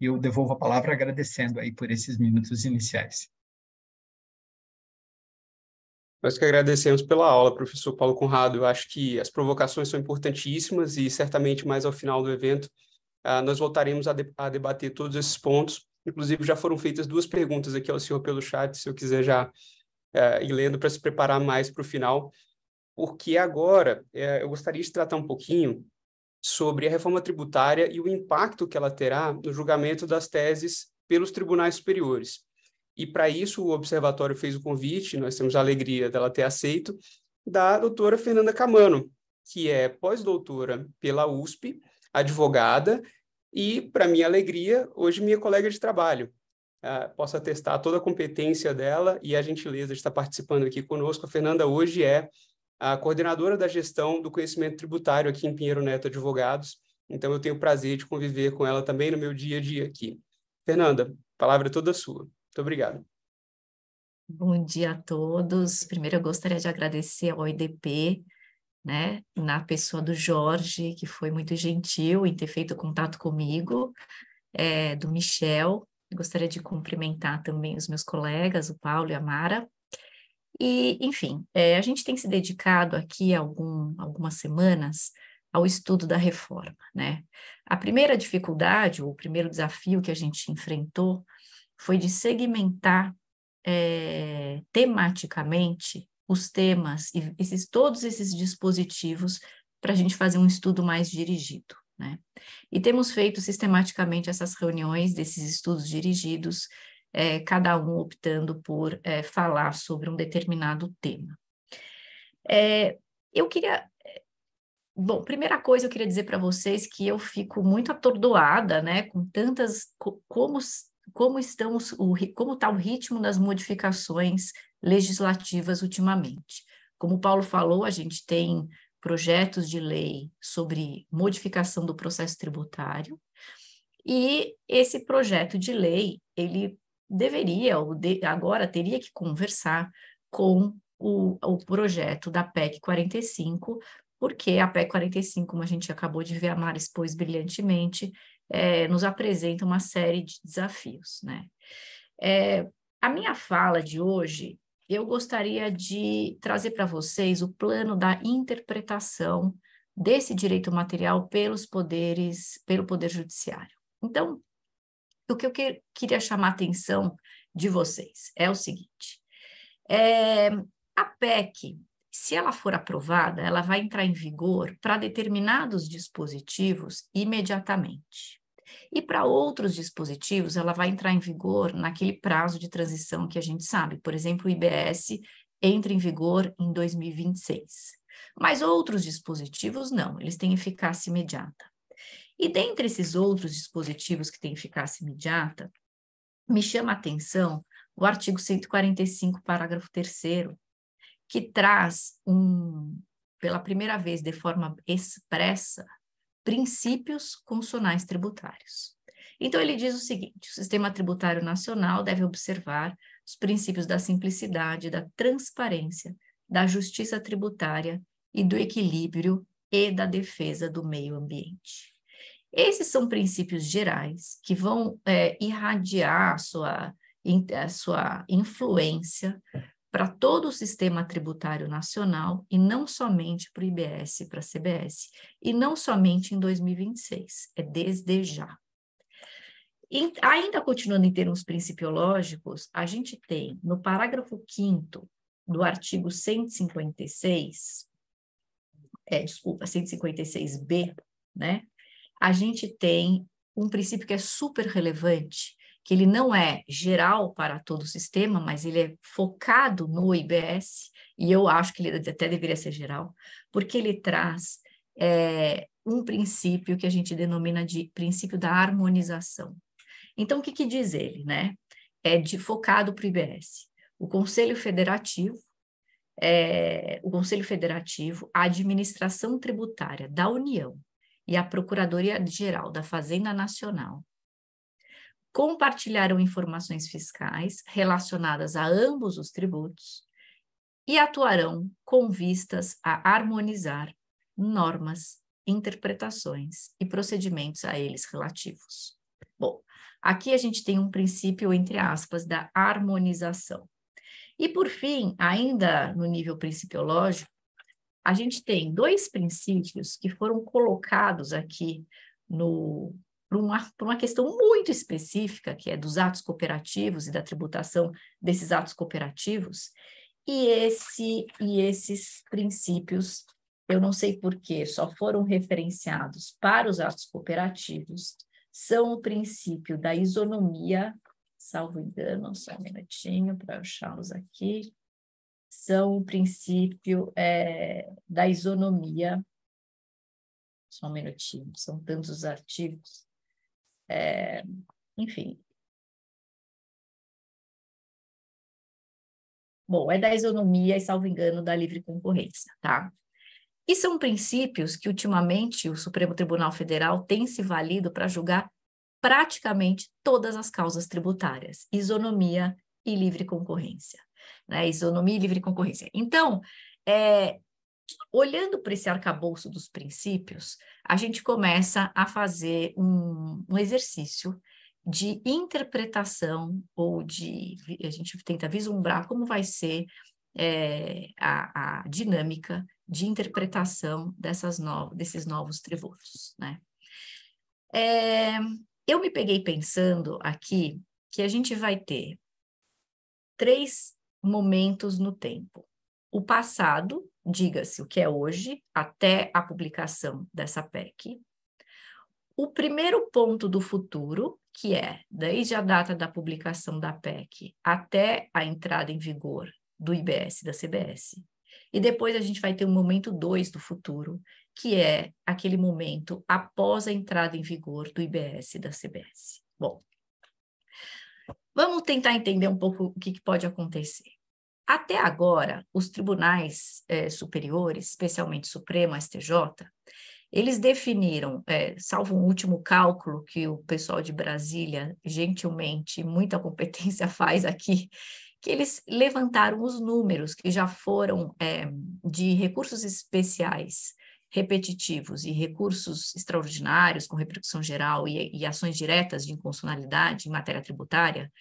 E eu devolvo a palavra agradecendo aí por esses minutos iniciais. Nós que agradecemos pela aula, professor Paulo Conrado. Eu acho que as provocações são importantíssimas e certamente mais ao final do evento nós voltaremos a debater todos esses pontos. Inclusive, já foram feitas 2 perguntas aqui ao senhor pelo chat, se eu quiser já ir lendo para se preparar mais para o final, porque agora eu gostaria de tratar um pouquinho sobre a reforma tributária e o impacto que ela terá no julgamento das teses pelos tribunais superiores. E, para isso, o Observatório fez o convite, nós temos a alegria dela ter aceito, da doutora Fernanda Camano, que é pós-doutora pela USP, advogada, e, para minha alegria, hoje minha colega de trabalho. Posso atestar toda a competência dela e a gentileza de estar participando aqui conosco. A Fernanda hoje é a coordenadora da gestão do conhecimento tributário aqui em Pinheiro Neto Advogados, então eu tenho o prazer de conviver com ela também no meu dia a dia aqui. Fernanda, a palavra é toda sua. Muito obrigado. Bom dia a todos. Primeiro, eu gostaria de agradecer ao IDP, né, na pessoa do Jorge, que foi muito gentil em ter feito contato comigo, do Michel. Gostaria de cumprimentar também os meus colegas, o Paulo e a Mara. E, enfim, a gente tem se dedicado aqui algumas semanas ao estudo da reforma, né? A primeira dificuldade, ou o primeiro desafio que a gente enfrentou foi de segmentar tematicamente os temas e todos esses dispositivos para a gente fazer um estudo mais dirigido, né? E temos feito sistematicamente essas reuniões desses estudos dirigidos, cada um optando por falar sobre um determinado tema. Eu queria... Bom, primeira coisa eu queria dizer para vocês que eu fico muito atordoada, né, com tantas... como está o ritmo das modificações legislativas ultimamente. Como o Paulo falou, a gente tem projetos de lei sobre modificação do processo tributário, e esse projeto de lei, ele deveria, ou agora teria que conversar com o projeto da PEC 45, porque a PEC 45, como a gente acabou de ver, a Mara expôs brilhantemente, nos apresenta uma série de desafios, né? A minha fala de hoje, eu gostaria de trazer para vocês o plano da interpretação desse direito material pelo Poder Judiciário. Então, o que eu queria chamar a atenção de vocês é o seguinte: a PEC, se ela for aprovada, ela vai entrar em vigor para determinados dispositivos imediatamente. E para outros dispositivos, ela vai entrar em vigor naquele prazo de transição que a gente sabe. Por exemplo, o IBS entra em vigor em 2026. Mas outros dispositivos não, eles têm eficácia imediata. E dentre esses outros dispositivos que têm eficácia imediata, me chama a atenção o artigo 145, parágrafo 3º, que traz, pela primeira vez de forma expressa, princípios constitucionais tributários. Então, ele diz o seguinte: o sistema tributário nacional deve observar os princípios da simplicidade, da transparência, da justiça tributária e do equilíbrio e da defesa do meio ambiente. Esses são princípios gerais que vão irradiar a sua influência para todo o sistema tributário nacional, e não somente para o IBS e para a CBS, e não somente em 2026, é desde já. E, ainda continuando em termos principiológicos, a gente tem no parágrafo 5º do artigo 156B, né? A gente tem um princípio que é super relevante, que ele não é geral para todo o sistema, mas ele é focado no IBS, e eu acho que ele até deveria ser geral, porque ele traz um princípio que a gente denomina de princípio da harmonização. Então, o que diz ele, né? Focado para o IBS. O Conselho Federativo, a Administração Tributária da União e a Procuradoria-Geral da Fazenda Nacional compartilharão informações fiscais relacionadas a ambos os tributos e atuarão com vistas a harmonizar normas, interpretações e procedimentos a eles relativos. Bom, aqui a gente tem um princípio, entre aspas, da harmonização. E, por fim, ainda no nível principiológico, a gente tem dois princípios que foram colocados aqui por uma questão muito específica, que é dos atos cooperativos e da tributação desses atos cooperativos, e esses princípios, eu não sei por que só foram referenciados para os atos cooperativos, são o princípio da isonomia, salvo engano, só um minutinho para achá-los aqui, são o princípio da isonomia, só um minutinho, são tantos os artigos, enfim. Bom, é da isonomia e, salvo engano, da livre concorrência, tá? E são princípios que, ultimamente, o Supremo Tribunal Federal tem se valido para julgar praticamente todas as causas tributárias, isonomia e livre concorrência, né? Isonomia e livre concorrência. Então, olhando para esse arcabouço dos princípios, a gente começa a fazer um exercício de interpretação, ou a gente tenta vislumbrar como vai ser a dinâmica de interpretação desses novos tributos, né? Eu me peguei pensando aqui que a gente vai ter 3 momentos no tempo. O passado, diga-se o que é hoje, até a publicação dessa PEC. O primeiro ponto do futuro, que é desde a data da publicação da PEC até a entrada em vigor do IBS e da CBS. E depois a gente vai ter o momento 2 do futuro, que é aquele momento após a entrada em vigor do IBS e da CBS. Bom, vamos tentar entender um pouco o que pode acontecer. Até agora, os tribunais superiores, especialmente o Supremo, STJ, eles definiram, salvo um último cálculo que o pessoal de Brasília, gentilmente, muita competência faz aqui, que eles levantaram os números que já foram de recursos especiais repetitivos e recursos extraordinários com repercussão geral e ações diretas de inconstitucionalidade em matéria tributária,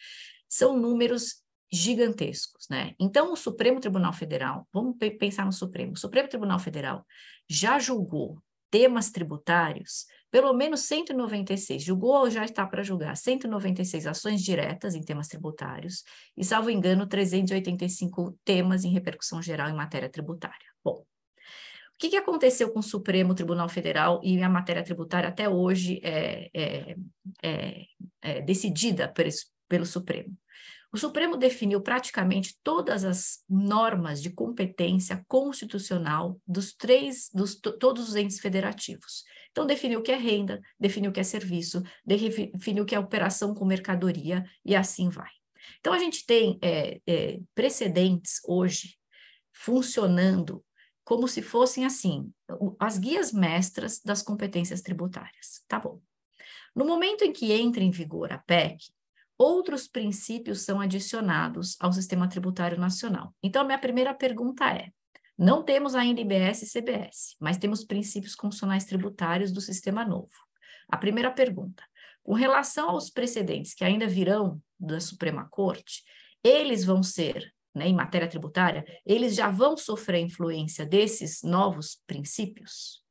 são números gigantescos, né? Então, o Supremo Tribunal Federal, vamos pensar no Supremo, o Supremo Tribunal Federal já julgou temas tributários, pelo menos 196, julgou ou já está para julgar 196 ações diretas em temas tributários e, salvo engano, 385 temas em repercussão geral em matéria tributária. Bom, o que aconteceu com o Supremo Tribunal Federal e a matéria tributária até hoje decidida pelo Supremo? O Supremo definiu praticamente todas as normas de competência constitucional todos os entes federativos. Então, definiu o que é renda, definiu o que é serviço, definiu o que é operação com mercadoria e assim vai. Então, a gente tem precedentes hoje funcionando como se fossem, assim, as guias mestras das competências tributárias. Tá bom. No momento em que entra em vigor a PEC, outros princípios são adicionados ao sistema tributário nacional. Então, a minha primeira pergunta é, não temos ainda IBS e CBS, mas temos princípios constitucionais tributários do sistema novo. A primeira pergunta, com relação aos precedentes que ainda virão da Suprema Corte, eles vão ser, né, em matéria tributária, eles já vão sofrer influência desses novos princípios?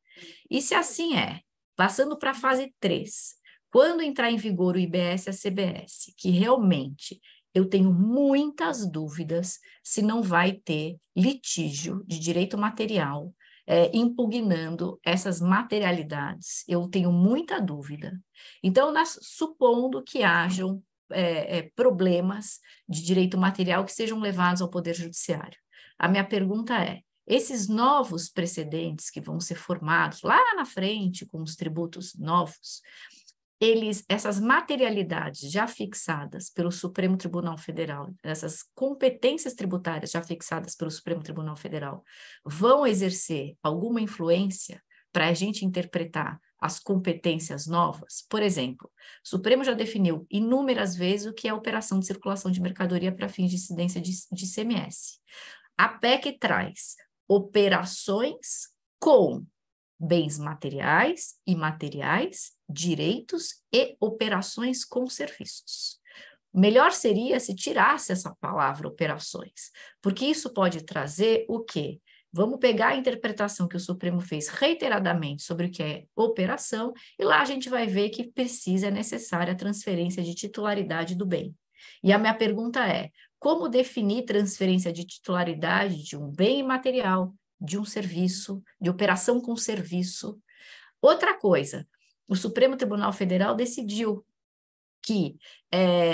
E se assim é, passando para a fase 3, quando entrar em vigor o IBS e a CBS, que realmente eu tenho muitas dúvidas se não vai ter litígio de direito material impugnando essas materialidades, eu tenho muita dúvida. Então, supondo que hajam problemas de direito material que sejam levados ao Poder Judiciário, a minha pergunta é, esses novos precedentes que vão ser formados lá na frente com os tributos novos, essas materialidades já fixadas pelo Supremo Tribunal Federal, essas competências tributárias já fixadas pelo Supremo Tribunal Federal, vão exercer alguma influência para a gente interpretar as competências novas? Por exemplo, o Supremo já definiu inúmeras vezes o que é operação de circulação de mercadoria para fins de incidência de ICMS. A PEC traz operações com bens materiais, imateriais, direitos e operações com serviços. Melhor seria se tirasse essa palavra operações, porque isso pode trazer o quê? Vamos pegar a interpretação que o Supremo fez reiteradamente sobre o que é operação, e lá a gente vai ver que é necessária a transferência de titularidade do bem. E a minha pergunta é, como definir transferência de titularidade de um bem imaterial, de um serviço, de operação com serviço? Outra coisa, o Supremo Tribunal Federal decidiu que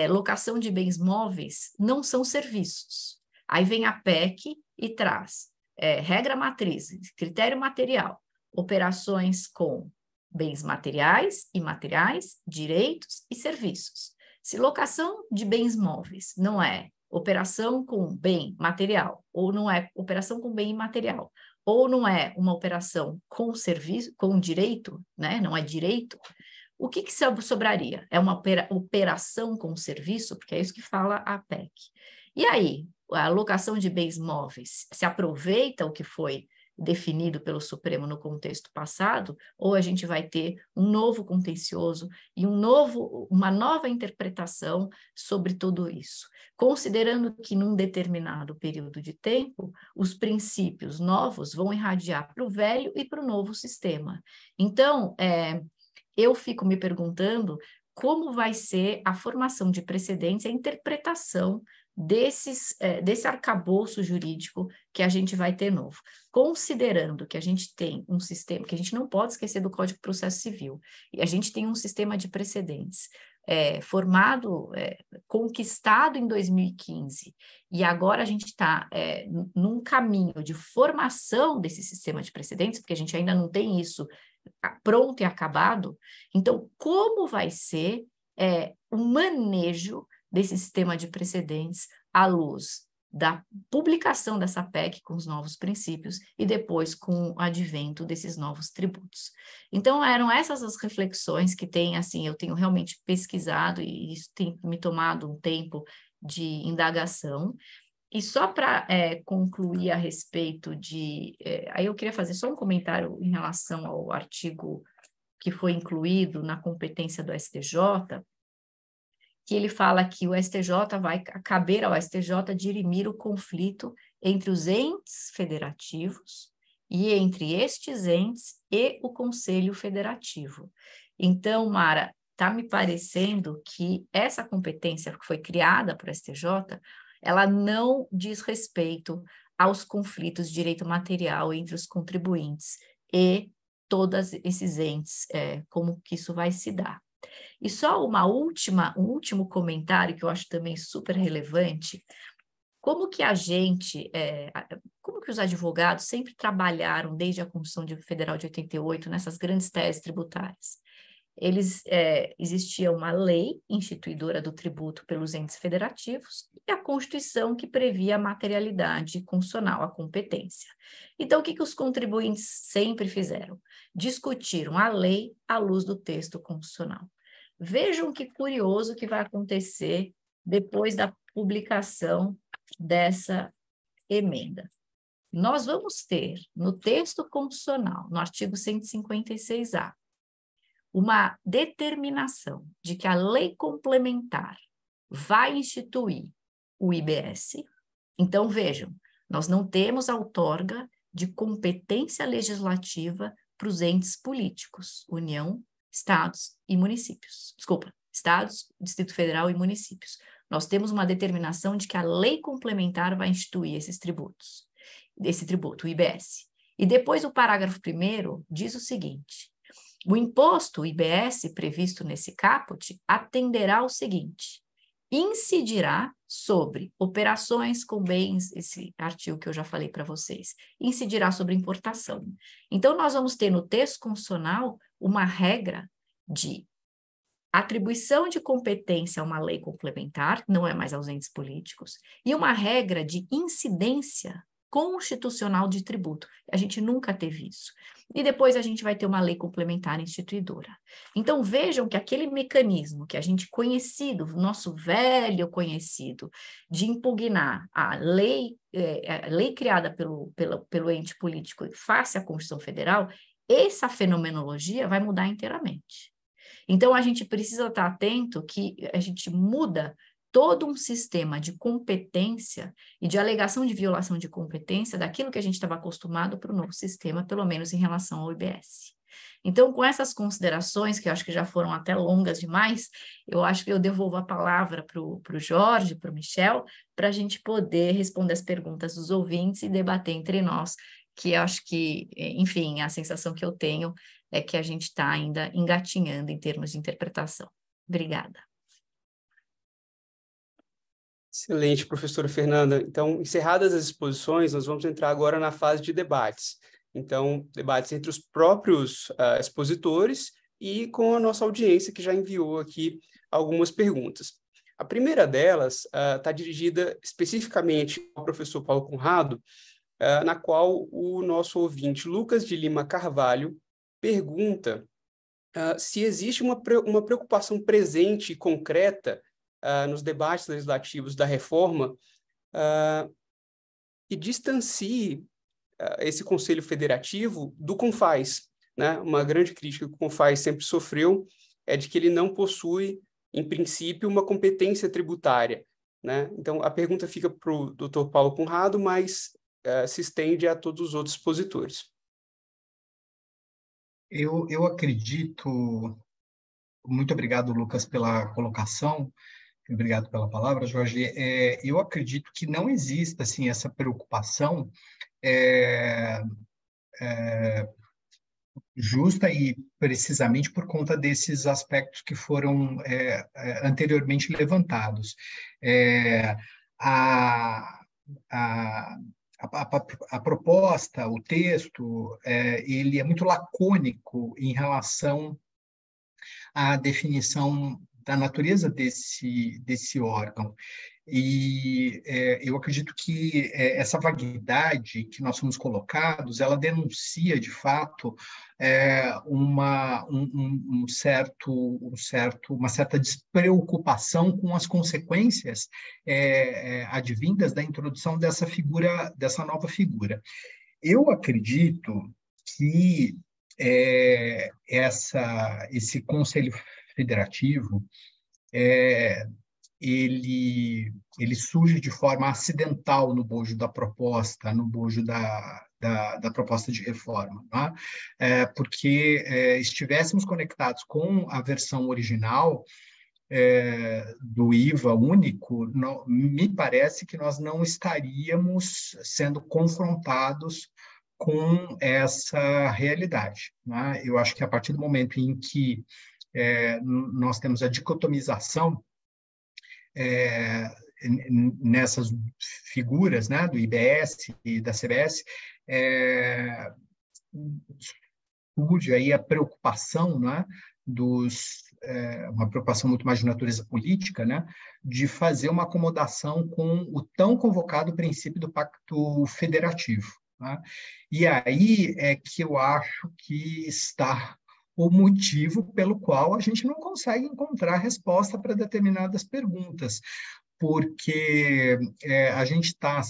locação de bens móveis não são serviços. Aí vem a PEC e traz regra matriz, critério material, operações com bens materiais, imateriais, direitos e serviços. Se locação de bens móveis não é operação com bem material, ou não é operação com bem imaterial, ou não é uma operação com serviço, com direito, né? Não é direito, o que sobraria? É uma operação com serviço, porque é isso que fala a PEC. E aí, a alocação de bens móveis se aproveita o que foi definido pelo Supremo no contexto passado, ou a gente vai ter um novo contencioso e uma nova interpretação sobre tudo isso, considerando que num determinado período de tempo, os princípios novos vão irradiar para o velho e para o novo sistema. Então, eu fico me perguntando como vai ser a formação de precedentes, a interpretação desse arcabouço jurídico que a gente vai ter novo. Considerando que a gente tem um sistema, que a gente não pode esquecer do Código de Processo Civil, e a gente tem um sistema de precedentes conquistado em 2015, e agora a gente está num caminho de formação desse sistema de precedentes, porque a gente ainda não tem isso pronto e acabado. Então, como vai ser o manejo desse sistema de precedentes à luz da publicação dessa PEC com os novos princípios e depois com o advento desses novos tributos? Então, eram essas as reflexões que eu tenho realmente pesquisado, e isso tem me tomado um tempo de indagação. E só para concluir a respeito aí eu queria fazer só um comentário em relação ao artigo que foi incluído na competência do STJ, que ele fala que o STJ vai caber ao STJ dirimir o conflito entre os entes federativos e entre estes entes e o Conselho Federativo. Então, Mara, está me parecendo que essa competência que foi criada por STJ, ela não diz respeito aos conflitos de direito material entre os contribuintes e todos esses entes, como que isso vai se dar. E só um último comentário que eu acho também super relevante: como que como que os advogados sempre trabalharam desde a Constituição Federal de 88 nessas grandes teses tributárias? Existia uma lei instituidora do tributo pelos entes federativos e a Constituição que previa a materialidade constitucional, a competência. Então, o que os contribuintes sempre fizeram? Discutiram a lei à luz do texto constitucional. Vejam que curioso que vai acontecer depois da publicação dessa emenda. Nós vamos ter, no texto constitucional, no artigo 156-A, uma determinação de que a lei complementar vai instituir o IBS. Então, vejam, nós não temos a outorga de competência legislativa para os entes políticos, União, Estados e municípios. Desculpa, Estados, Distrito Federal e municípios. Nós temos uma determinação de que a lei complementar vai instituir esse tributo, o IBS. E depois o parágrafo 1º diz o seguinte: o imposto IBS previsto nesse caput atenderá ao seguinte: incidirá sobre operações com bens, esse artigo que eu já falei para vocês, incidirá sobre importação. Então, nós vamos ter no texto constitucional uma regra de atribuição de competência a uma lei complementar, não é mais aos entes políticos, e uma regra de incidência constitucional de tributo. A gente nunca teve isso. E depois a gente vai ter uma lei complementar instituidora. Então, vejam que aquele mecanismo que a gente conhecido, nosso velho conhecido, de impugnar a lei criada pelo ente político face à Constituição Federal, essa fenomenologia vai mudar inteiramente. Então, a gente precisa estar atento que a gente muda todo um sistema de competência e de alegação de violação de competência daquilo que a gente estava acostumado para o novo sistema, pelo menos em relação ao IBS. Então, com essas considerações, que eu acho que já foram até longas demais, eu acho que eu devolvo a palavra para o Jorge, para o Michel, para a gente poder responder as perguntas dos ouvintes e debater entre nós, que eu acho que, enfim, a sensação que eu tenho é que a gente está ainda engatinhando em termos de interpretação. Obrigada. Excelente, professora Fernanda. Então, encerradas as exposições, nós vamos entrar agora na fase de debates. Então, debates entre os próprios expositores e com a nossa audiência, que já enviou aqui algumas perguntas. A primeira delas está dirigida especificamente ao professor Paulo Conrado, na qual o nosso ouvinte Lucas de Lima Carvalho pergunta se existe uma preocupação presente e concreta nos debates legislativos da reforma que distancie esse Conselho Federativo do CONFAS, né? Uma grande crítica que o CONFAS sempre sofreu é de que ele não possui, em princípio, uma competência tributária, né? Então, a pergunta fica para o Dr. Paulo Conrado, mas se estende a todos os outros expositores. Eu acredito... Muito obrigado, Lucas, pela colocação. Obrigado pela palavra, Jorge. Eu acredito que não exista assim, essa preocupação justa e precisamente por conta desses aspectos que foram anteriormente levantados. A, a, a proposta, o texto, ele é muito lacônico em relação à definição da natureza desse órgão. E eu acredito que essa vaguidade que nós somos colocados, ela denuncia, de fato, uma certa despreocupação com as consequências advindas da introdução dessa nova figura. Eu acredito que esse Conselho Federativo ele surge de forma acidental no bojo da proposta, no bojo da proposta de reforma, tá? Porque estivéssemos conectados com a versão original do IVA único, me parece que nós não estaríamos sendo confrontados com essa realidade, né? Eu acho que a partir do momento em que nós temos a dicotomização nessas figuras, né, do IBS e da CBS, surge aí a preocupação, né, uma preocupação muito mais de natureza política, né, de fazer uma acomodação com o tão convocado princípio do Pacto Federativo, né? E aí é que eu acho que está o motivo pelo qual a gente não consegue encontrar resposta para determinadas perguntas, porque a gente está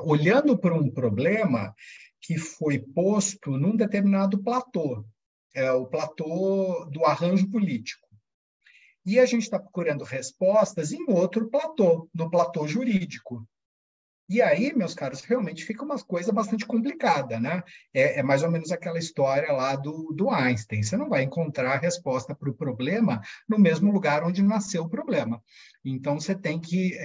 olhando para um problema que foi posto num determinado platô, o platô do arranjo político. E a gente está procurando respostas em outro platô, no platô jurídico. E aí, meus caros, realmente fica uma coisa bastante complicada, né? É mais ou menos aquela história lá do Einstein. Você não vai encontrar a resposta para o problema no mesmo lugar onde nasceu o problema. Então, você tem que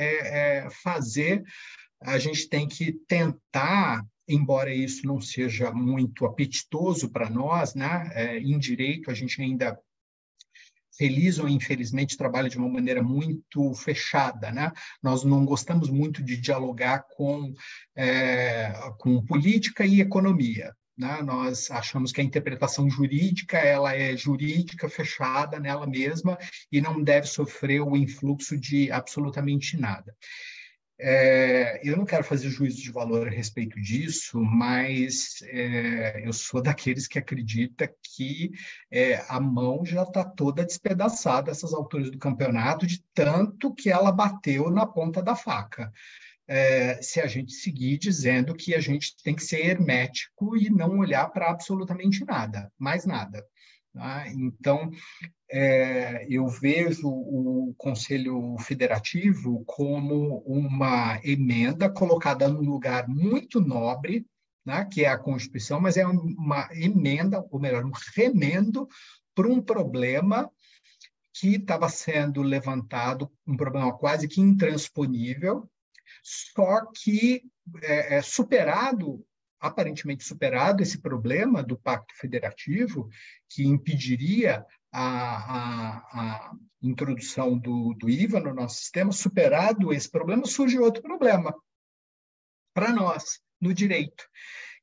a gente tem que tentar, embora isso não seja muito apetitoso para nós, né? Em direito, a gente ainda, feliz ou infelizmente, trabalha de uma maneira muito fechada, né? Nós não gostamos muito de dialogar com política e economia, né? Nós achamos que a interpretação jurídica ela é jurídica, fechada nela mesma e não deve sofrer o influxo de absolutamente nada. Eu não quero fazer juízo de valor a respeito disso, mas eu sou daqueles que acredita que a mão já está toda despedaçada a essas alturas do campeonato, de tanto que ela bateu na ponta da faca. Se a gente seguir dizendo que a gente tem que ser hermético e não olhar para absolutamente nada, mais nada. Tá? Então, eu vejo o Conselho Federativo como uma emenda colocada num lugar muito nobre, né, que é a Constituição, mas é uma emenda, ou melhor, um remendo para um problema que estava sendo levantado, um problema quase que intransponível, só que aparentemente superado esse problema do Pacto Federativo, que impediria a introdução do IVA no nosso sistema, superado esse problema, surge outro problema para nós, no direito,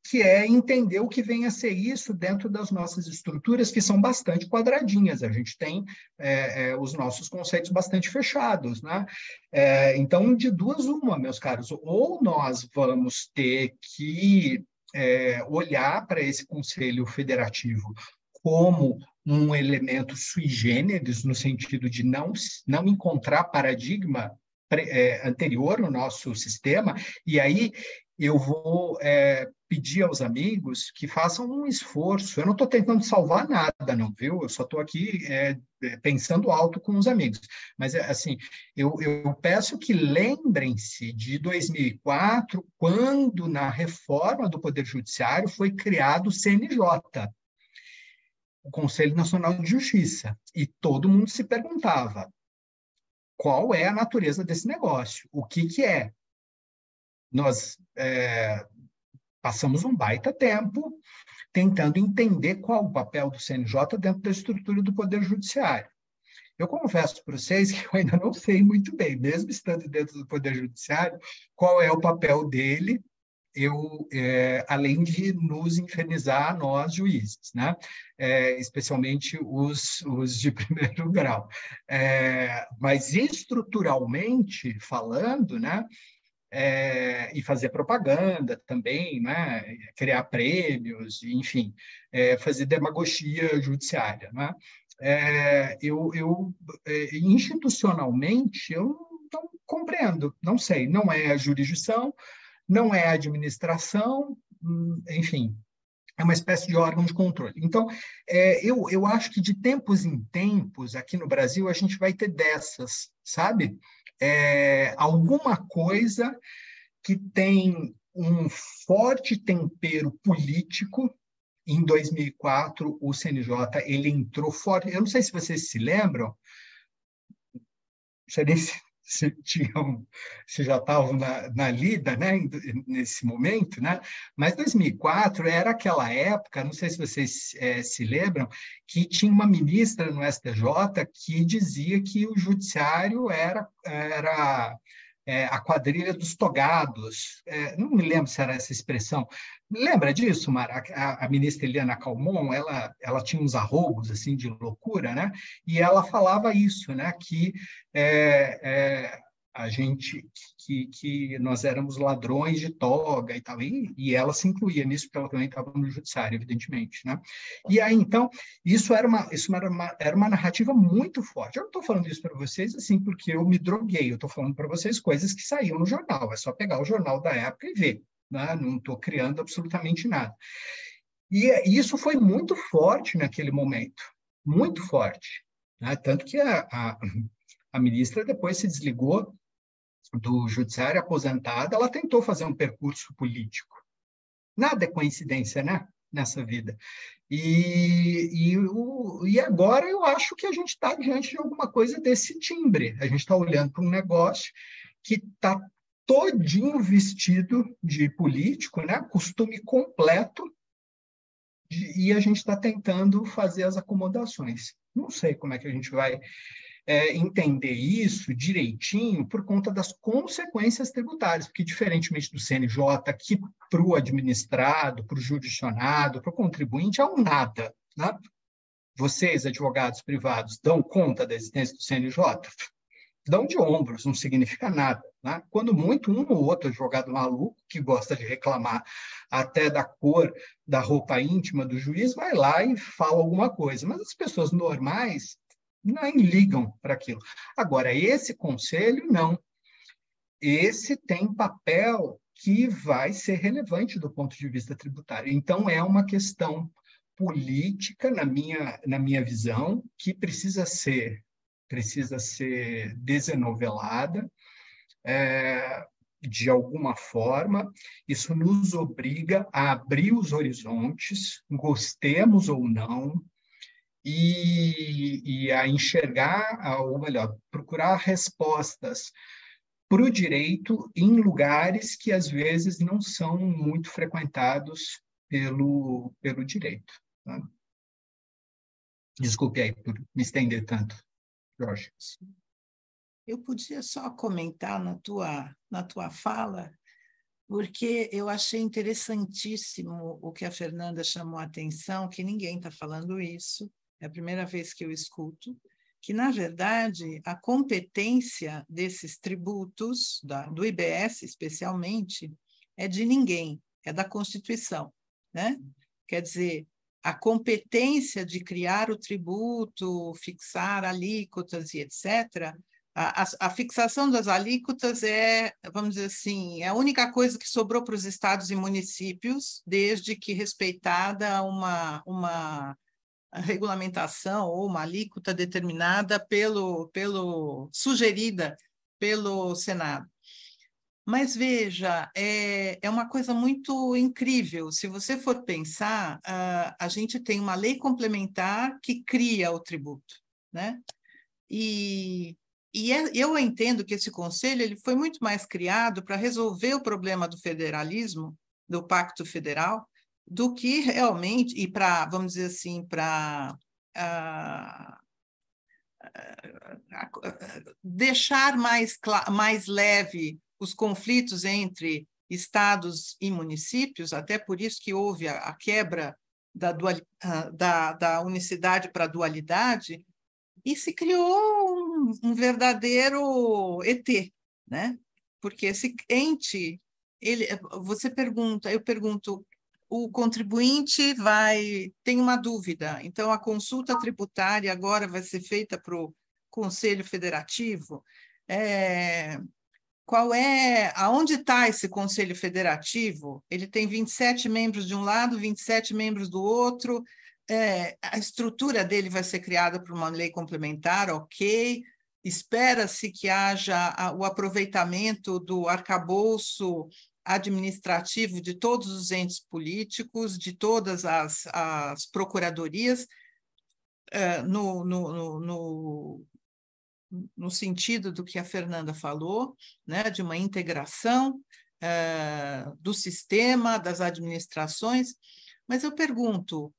que é entender o que vem a ser isso dentro das nossas estruturas, que são bastante quadradinhas. A gente tem os nossos conceitos bastante fechados, né? Então, de duas uma, meus caros, ou nós vamos ter que olhar para esse Conselho Federativo como um elemento sui generis, no sentido de não encontrar paradigma anterior no nosso sistema, e aí eu vou pedir aos amigos que façam um esforço. Eu não estou tentando salvar nada, não, viu? Eu só estou aqui pensando alto com os amigos. Mas, assim, eu peço que lembrem-se de 2004, quando, na reforma do Poder Judiciário, foi criado o CNJ, o Conselho Nacional de Justiça. E todo mundo se perguntava qual é a natureza desse negócio, o que é. Nós passamos um baita tempo tentando entender qual o papel do CNJ dentro da estrutura do Poder Judiciário. Eu confesso para vocês que eu ainda não sei muito bem, mesmo estando dentro do Poder Judiciário, qual é o papel dele, além de nos infernizar a nós, juízes, né? Especialmente os de primeiro grau. Mas estruturalmente falando, né? E fazer propaganda também, né? Criar prêmios, enfim, fazer demagogia judiciária. Né? Institucionalmente, eu não compreendo, não sei, não é a jurisdição, não é a administração, enfim, é uma espécie de órgão de controle. Então, eu acho que de tempos em tempos, aqui no Brasil, a gente vai ter dessas, sabe? Alguma coisa que tem um forte tempero político. Em 2004, o CNJ ele entrou forte. Eu não sei se vocês se lembram, não sei nem se já estavam na lida, né, nesse momento, né? Mas 2004 era aquela época, não sei se vocês se lembram, que tinha uma ministra no STJ que dizia que o judiciário era a quadrilha dos togados. Não me lembro se era essa expressão. Lembra disso, Mara? A ministra Eliana Calmon, ela tinha uns arroubos assim de loucura, né? E ela falava isso, né? Que a gente, que nós éramos ladrões de toga e tal, e ela se incluía nisso, porque ela também estava no judiciário, evidentemente, né? E aí, então, isso era uma narrativa muito forte. Eu não estou falando isso para vocês assim porque eu me droguei, eu estou falando para vocês coisas que saíam no jornal, é só pegar o jornal da época e ver, né? Não estou criando absolutamente nada. E isso foi muito forte naquele momento, muito forte, né? Tanto que a ministra depois se desligou do judiciário, aposentada, ela tentou fazer um percurso político. Nada é coincidência, né? Nessa vida. E agora eu acho que a gente está diante de alguma coisa desse timbre. A gente está olhando para um negócio que está todinho vestido de político, né? Costume completo, e a gente está tentando fazer as acomodações. Não sei como é que a gente vai entender isso direitinho por conta das consequências tributárias, porque, diferentemente do CNJ, que para o administrado, para o jurisdicionado, para o contribuinte, é um nada. Né? Vocês, advogados privados, dão conta da existência do CNJ? Dão de ombros, não significa nada. Né? Quando muito, um ou outro advogado maluco, que gosta de reclamar até da cor da roupa íntima do juiz, vai lá e fala alguma coisa. Mas as pessoas normais nem ligam para aquilo. Agora, esse conselho, não. Esse tem papel que vai ser relevante do ponto de vista tributário. Então, é uma questão política, na minha visão, que precisa ser desenovelada, de alguma forma. Isso nos obriga a abrir os horizontes, gostemos ou não, e a enxergar, ou melhor, procurar respostas para o direito em lugares que, às vezes, não são muito frequentados pelo direito. Tá? Desculpe aí por me estender tanto, Jorge. Eu podia só comentar na tua fala, porque eu achei interessantíssimo o que a Fernanda chamou a atenção, que ninguém está falando isso, é a primeira vez que eu escuto, que, na verdade, a competência desses tributos, do IBS especialmente, é de ninguém, é da Constituição. Né? Quer dizer, a competência de criar o tributo, fixar alíquotas e etc., A fixação das alíquotas é, vamos dizer assim, é a única coisa que sobrou para os estados e municípios, desde que respeitada uma regulamentação ou uma alíquota determinada sugerida pelo Senado. Mas veja, é uma coisa muito incrível. Se você for pensar, a gente tem uma lei complementar que cria o tributo, né? Eu entendo que esse conselho ele foi muito mais criado para resolver o problema do federalismo, do Pacto Federal, do que realmente, e para, vamos dizer assim, para deixar mais leve os conflitos entre estados e municípios, até por isso que houve a quebra da unicidade para a dualidade, e se criou um verdadeiro ET, né? Porque esse ente, eu pergunto, o contribuinte tem uma dúvida, então a consulta tributária agora vai ser feita para o Conselho Federativo. Aonde está esse Conselho Federativo? Ele tem 27 membros de um lado, 27 membros do outro. A estrutura dele vai ser criada por uma lei complementar, ok. Espera-se que haja o aproveitamento do arcabouço administrativo de todos os entes políticos, de todas as procuradorias, no sentido do que a Fernanda falou, né, de uma integração do sistema, das administrações. Mas eu pergunto,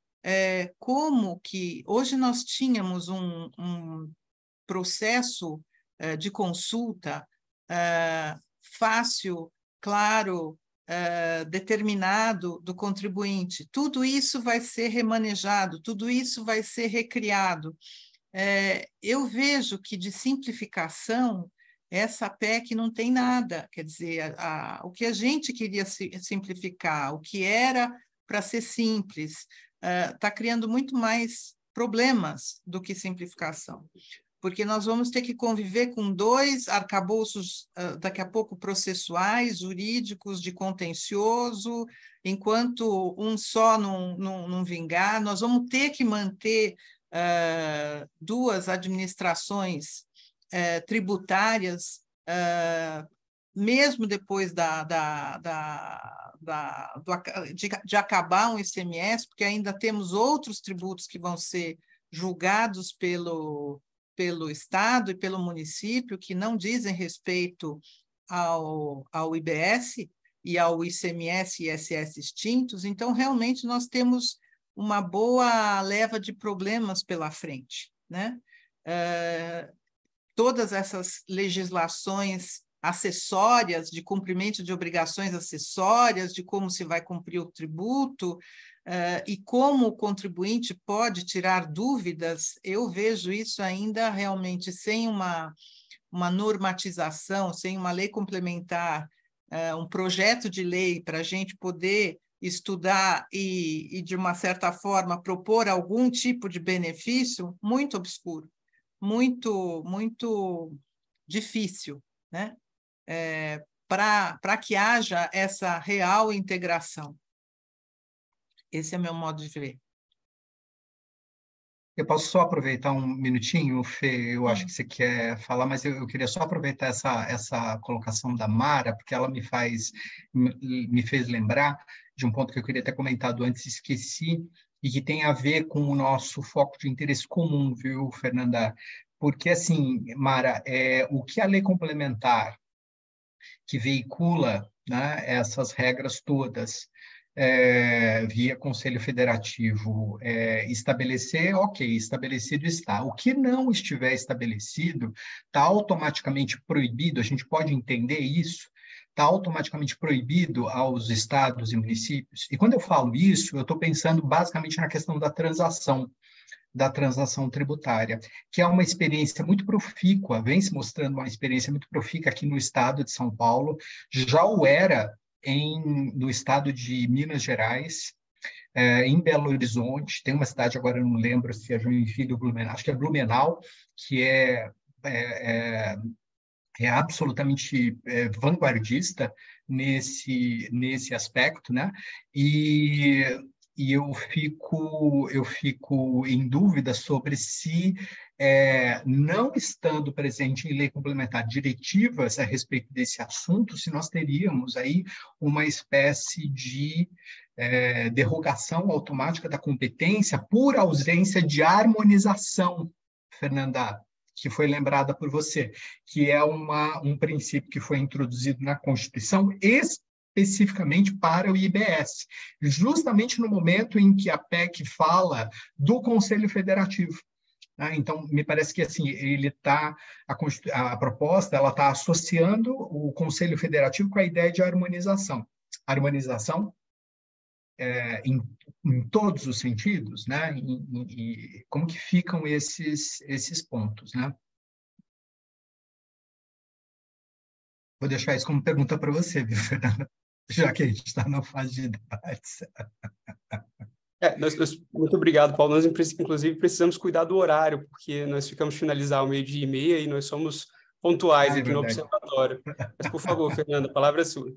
como que hoje nós tínhamos um processo de consulta fácil, claro, determinado do contribuinte. Tudo isso vai ser remanejado, tudo isso vai ser recriado. Eu vejo que de simplificação essa PEC não tem nada, quer dizer, o que a gente queria simplificar, o que era para ser simples, está criando muito mais problemas do que simplificação, porque nós vamos ter que conviver com 2 arcabouços, daqui a pouco, processuais, jurídicos, de contencioso, enquanto um só não vingar, nós vamos ter que manter 2 administrações tributárias, mesmo depois de acabar um ICMS, porque ainda temos outros tributos que vão ser julgados pelo Estado e pelo município, que não dizem respeito ao IBS e ao ICMS e ISS extintos. Então, realmente, nós temos uma boa leva de problemas pela frente, né? Todas essas legislações acessórias, de cumprimento de obrigações acessórias, de como se vai cumprir o tributo, e como o contribuinte pode tirar dúvidas, eu vejo isso ainda realmente sem uma normatização, sem uma lei complementar, um projeto de lei para a gente poder estudar e, de uma certa forma, propor algum tipo de benefício, muito obscuro, muito, muito difícil, né? Para que haja essa real integração. Esse é meu modo de ver. Eu posso só aproveitar um minutinho, Fê? Eu acho que você quer falar, mas eu queria só aproveitar essa colocação da Mara, porque ela me fez lembrar de um ponto que eu queria ter comentado antes, esqueci, e que tem a ver com o nosso foco de interesse comum, viu, Fernanda? Porque, assim, Mara, o que a lei complementar que veicula, né, essas regras todas, via Conselho Federativo, estabelecer, ok, estabelecido está. O que não estiver estabelecido está automaticamente proibido, a gente pode entender isso, está automaticamente proibido aos estados e municípios. E quando eu falo isso, eu estou pensando basicamente na questão da transação tributária, que é uma experiência muito profícua, vem se mostrando uma experiência muito profícua aqui no estado de São Paulo, já o era no estado de Minas Gerais, em Belo Horizonte, tem uma cidade, agora eu não lembro se é Joinville ou Blumenau, acho que é Blumenau, que é é absolutamente vanguardista nesse aspecto, né? E eu fico em dúvida sobre se, não estando presente em lei complementar diretivas a respeito desse assunto, se nós teríamos aí uma espécie de derrogação automática da competência por ausência de harmonização, Fernanda, que foi lembrada por você, que é um princípio que foi introduzido na Constituição especificamente para o IBS, justamente no momento em que a PEC fala do Conselho Federativo. Então, me parece que assim, a proposta ela está associando o Conselho Federativo com a ideia de harmonização. Harmonização em todos os sentidos, né? E como que ficam esses pontos, né? Vou deixar isso como pergunta para você, viu, Fernanda? Já que a gente está na fase de debates. Muito obrigado, Paulo. Nós, inclusive, precisamos cuidar do horário, porque nós ficamos finalizar ao 12:30 e nós somos pontuais aqui no Observatório. Mas, por favor, Fernanda, a palavra é sua.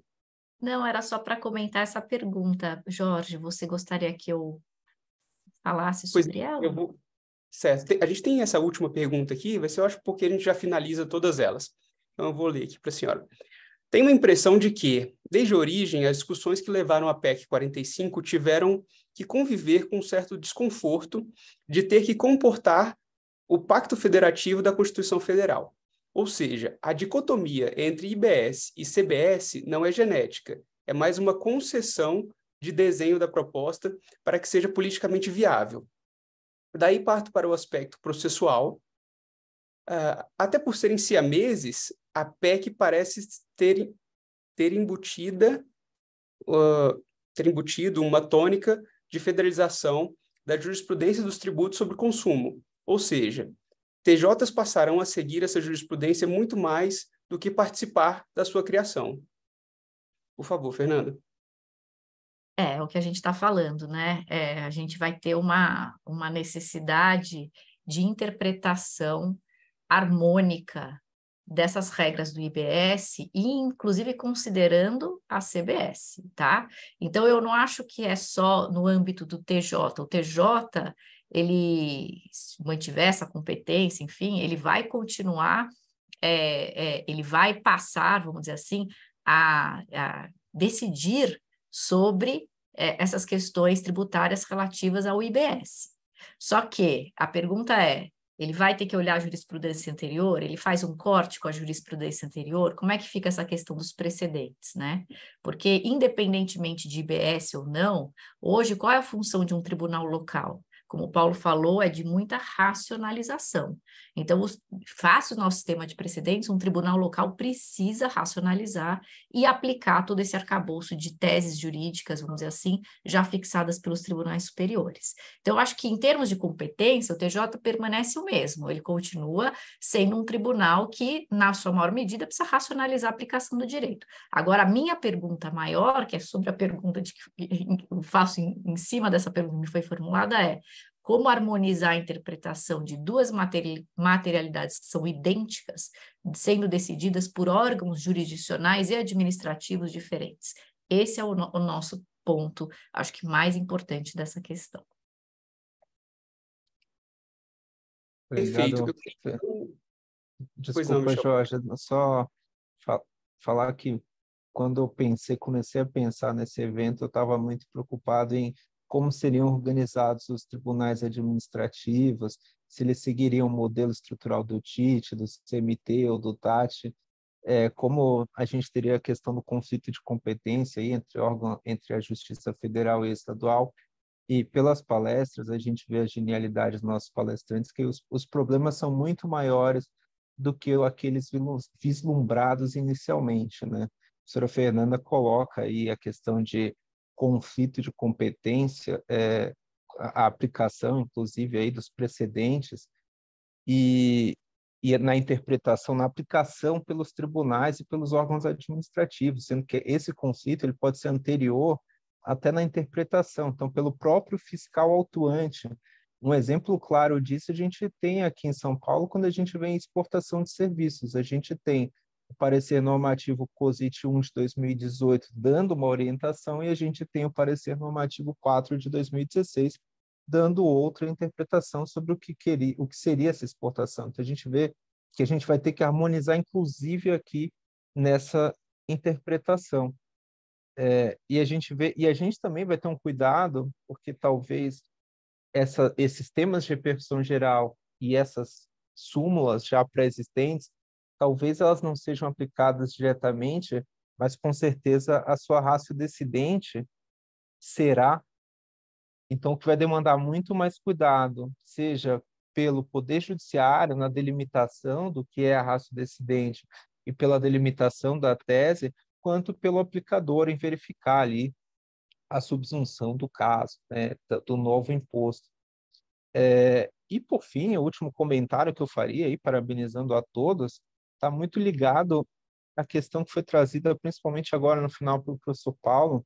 Não, era só para comentar essa pergunta. Jorge, você gostaria que eu falasse sobre ela? Certo. A gente tem essa última pergunta aqui, vai ser, eu acho, porque a gente já finaliza todas elas. Então, eu vou ler aqui para a senhora. Tenho a impressão de que, desde a origem, as discussões que levaram a PEC 45 tiveram que conviver com um certo desconforto de ter que comportar o Pacto Federativo da Constituição Federal. Ou seja, a dicotomia entre IBS e CBS não é genética, é mais uma concessão de desenho da proposta para que seja politicamente viável. Daí parto para o aspecto processual. Até por serem siameses, a PEC parece ter embutido uma tônica de federalização da jurisprudência dos tributos sobre consumo, ou seja, TJs passarão a seguir essa jurisprudência muito mais do que participar da sua criação. Por favor, Fernanda. É o que a gente está falando, né? A gente vai ter uma necessidade de interpretação harmônica dessas regras do IBS, e inclusive considerando a CBS, tá? Então, eu não acho que é só no âmbito do TJ. O TJ, ele mantiver essa competência, enfim, ele vai continuar, ele vai passar, vamos dizer assim, a decidir sobre essas questões tributárias relativas ao IBS. Só que a pergunta é, ele vai ter que olhar a jurisprudência anterior? Ele faz um corte com a jurisprudência anterior? Como é que fica essa questão dos precedentes, né? Porque, independentemente de IBS ou não, hoje, qual é a função de um tribunal local? Como o Paulo falou, é de muita racionalização. Então, face o nosso sistema de precedentes, um tribunal local precisa racionalizar e aplicar todo esse arcabouço de teses jurídicas, vamos dizer assim, já fixadas pelos tribunais superiores. Então, eu acho que, em termos de competência, o TJ permanece o mesmo. Ele continua sendo um tribunal que, na sua maior medida, precisa racionalizar a aplicação do direito. Agora, a minha pergunta maior, que é sobre a pergunta que eu faço em cima dessa pergunta que me foi formulada, é: como harmonizar a interpretação de duas materialidades que são idênticas, sendo decididas por órgãos jurisdicionais e administrativos diferentes? Esse é o nosso ponto, acho que mais importante dessa questão. Perfeito. Desculpa, Jorge, só falar que quando eu comecei a pensar nesse evento, eu estava muito preocupado em como seriam organizados os tribunais administrativos, se eles seguiriam o modelo estrutural do TIT, do CMT ou do TAT, como a gente teria a questão do conflito de competência aí entre a Justiça Federal e Estadual. E pelas palestras, a gente vê a genialidade dos nossos palestrantes, que os problemas são muito maiores do que aqueles vislumbrados inicialmente, né? A professora Fernanda coloca aí a questão de conflito de competência, a aplicação, inclusive, aí dos precedentes, e na interpretação, na aplicação pelos tribunais e pelos órgãos administrativos, sendo que esse conflito ele pode ser anterior até na interpretação, então, pelo próprio fiscal autuante. Um exemplo claro disso a gente tem aqui em São Paulo quando a gente vê em exportação de serviços. A gente tem o parecer normativo COSIT 1 de 2018 dando uma orientação e a gente tem o parecer normativo 4 de 2016 dando outra interpretação sobre o que seria essa exportação. Então a gente vê que a gente vai ter que harmonizar inclusive aqui nessa interpretação. E a gente também vai ter um cuidado, porque talvez esses temas de repercussão geral e essas súmulas já pré-existentes, talvez elas não sejam aplicadas diretamente, mas com certeza a sua ratio decidente será. Então, o que vai demandar muito mais cuidado, seja pelo Poder Judiciário na delimitação do que é a ratio decidente e pela delimitação da tese, quanto pelo aplicador em verificar ali a subsunção do caso, né, do novo imposto. E, por fim, o último comentário que eu faria, aí, parabenizando a todos, está muito ligado à questão que foi trazida, principalmente agora no final pelo professor Paulo,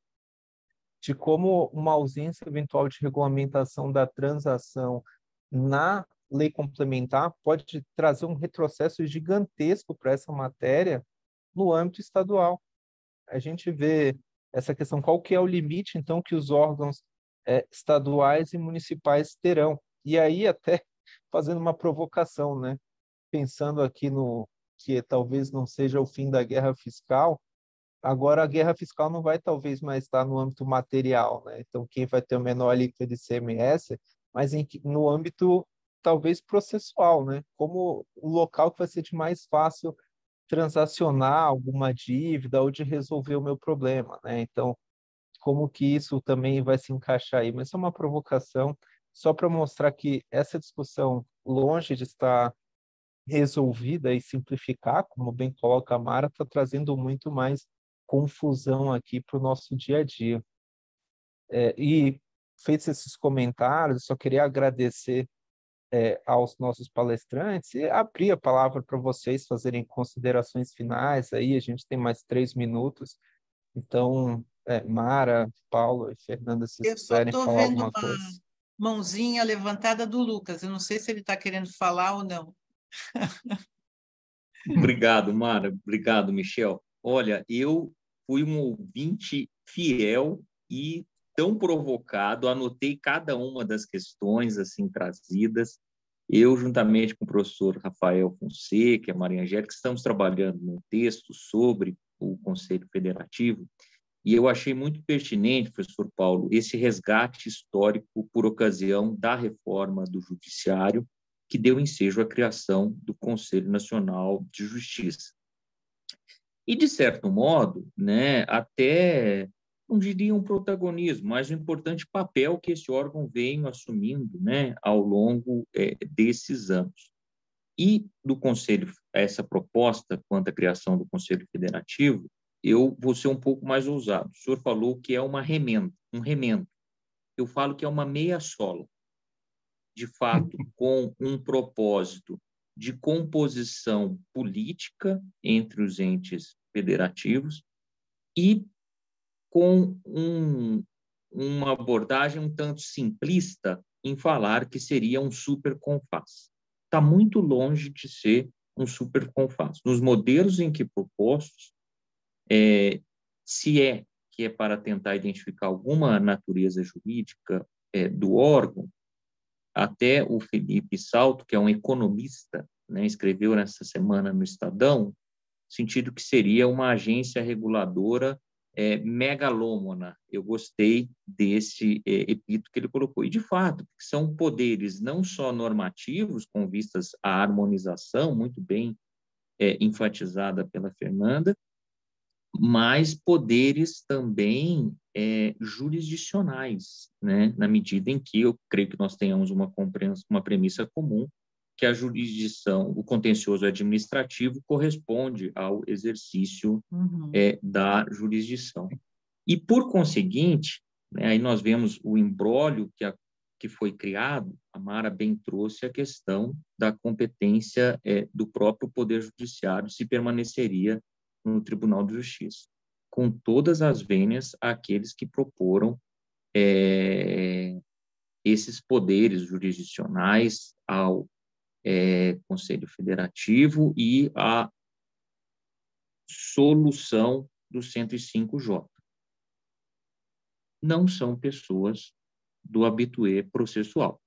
de como uma ausência eventual de regulamentação da transação na lei complementar pode trazer um retrocesso gigantesco para essa matéria no âmbito estadual. A gente vê essa questão, qual que é o limite, então, que os órgãos estaduais e municipais terão. E aí, até fazendo uma provocação, né? Pensando aqui no que talvez não seja o fim da guerra fiscal, agora a guerra fiscal não vai talvez mais estar no âmbito material, né? Então, quem vai ter o menor alíquota de ICMS, mas no âmbito talvez processual, né? Como o local que vai ser de mais fácil transacionar alguma dívida ou de resolver o meu problema, né? Então, como que isso também vai se encaixar aí? Mas é uma provocação só para mostrar que essa discussão, longe de estar resolvida e simplificar, como bem coloca a Mara, está trazendo muito mais confusão aqui para o nosso dia a dia. E feitos esses comentários, só queria agradecer aos nossos palestrantes e abrir a palavra para vocês fazerem considerações finais. Aí a gente tem mais 3 minutos. Então, Mara, Paulo e Fernanda, se Eu só quiserem estou falar vendo alguma uma coisa. mãozinha levantada do Lucas. Eu não sei se ele está querendo falar ou não. Obrigado, Mara. Obrigado, Michel. Olha, eu fui um ouvinte fiel e tão provocado, anotei cada uma das questões assim trazidas. Eu, juntamente com o professor Rafael Fonseca e a Maria Angélica, estamos trabalhando num texto sobre o Conselho Federativo e eu achei muito pertinente, professor Paulo, esse resgate histórico por ocasião da reforma do Judiciário, que deu ensejo à criação do Conselho Nacional de Justiça. E, de certo modo, né, até, não diria um protagonismo, mas um importante papel que esse órgão vem assumindo, né, ao longo desses anos. E do Conselho, essa proposta quanto à criação do Conselho Federativo, eu vou ser um pouco mais ousado. O senhor falou que é uma remenda, um remendo. Eu falo que é uma meia-sola, de fato, com um propósito de composição política entre os entes federativos e com uma abordagem um tanto simplista em falar que seria um superconfás. Está muito longe de ser um superconfás. Nos modelos em que propostos, se é que é para tentar identificar alguma natureza jurídica do órgão, até o Felipe Salto, que é um economista, né, escreveu nessa semana no Estadão, no sentido que seria uma agência reguladora megalômana. Eu gostei desse epíteto que ele colocou. E, de fato, são poderes não só normativos, com vistas à harmonização, muito bem enfatizada pela Fernanda, mas poderes também jurisdicionais, né? Na medida em que eu creio que nós tenhamos uma premissa comum, que a jurisdição, o contencioso administrativo corresponde ao exercício da jurisdição. E, por conseguinte, né, aí nós vemos o imbróglio que foi criado, a Mara bem trouxe a questão da competência do próprio Poder Judiciário, se permaneceria no Tribunal de Justiça, com todas as vênias àqueles que proporam esses poderes jurisdicionais ao Conselho Federativo e a solução do 105J. Não são pessoas do habitué processual,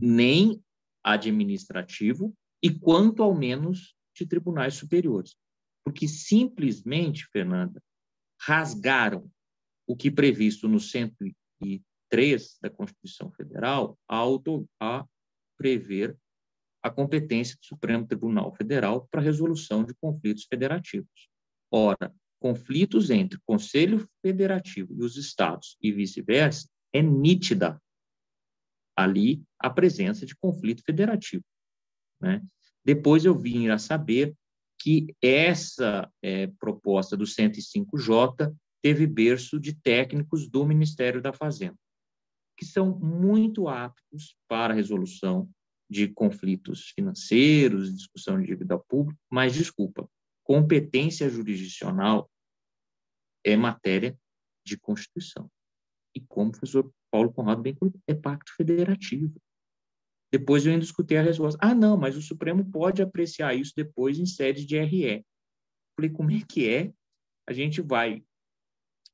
nem administrativo e quanto ao menos de tribunais superiores, porque simplesmente, Fernanda, rasgaram o que previsto no 103 da Constituição Federal a prever a competência do Supremo Tribunal Federal para resolução de conflitos federativos. Ora, conflitos entre o Conselho Federativo e os estados e vice-versa, é nítida ali a presença de conflito federativo, né? Depois eu vim a saber que essa proposta do 105J teve berço de técnicos do Ministério da Fazenda, que são muito aptos para a resolução de conflitos financeiros, discussão de dívida pública, mas, desculpa, competência jurisdicional é matéria de Constituição. E como o professor Paulo Conrado bem colocou, é pacto federativo. Depois eu ainda escutei a resposta, não, mas o Supremo pode apreciar isso depois em sede de RE. Falei, como é que é? A gente vai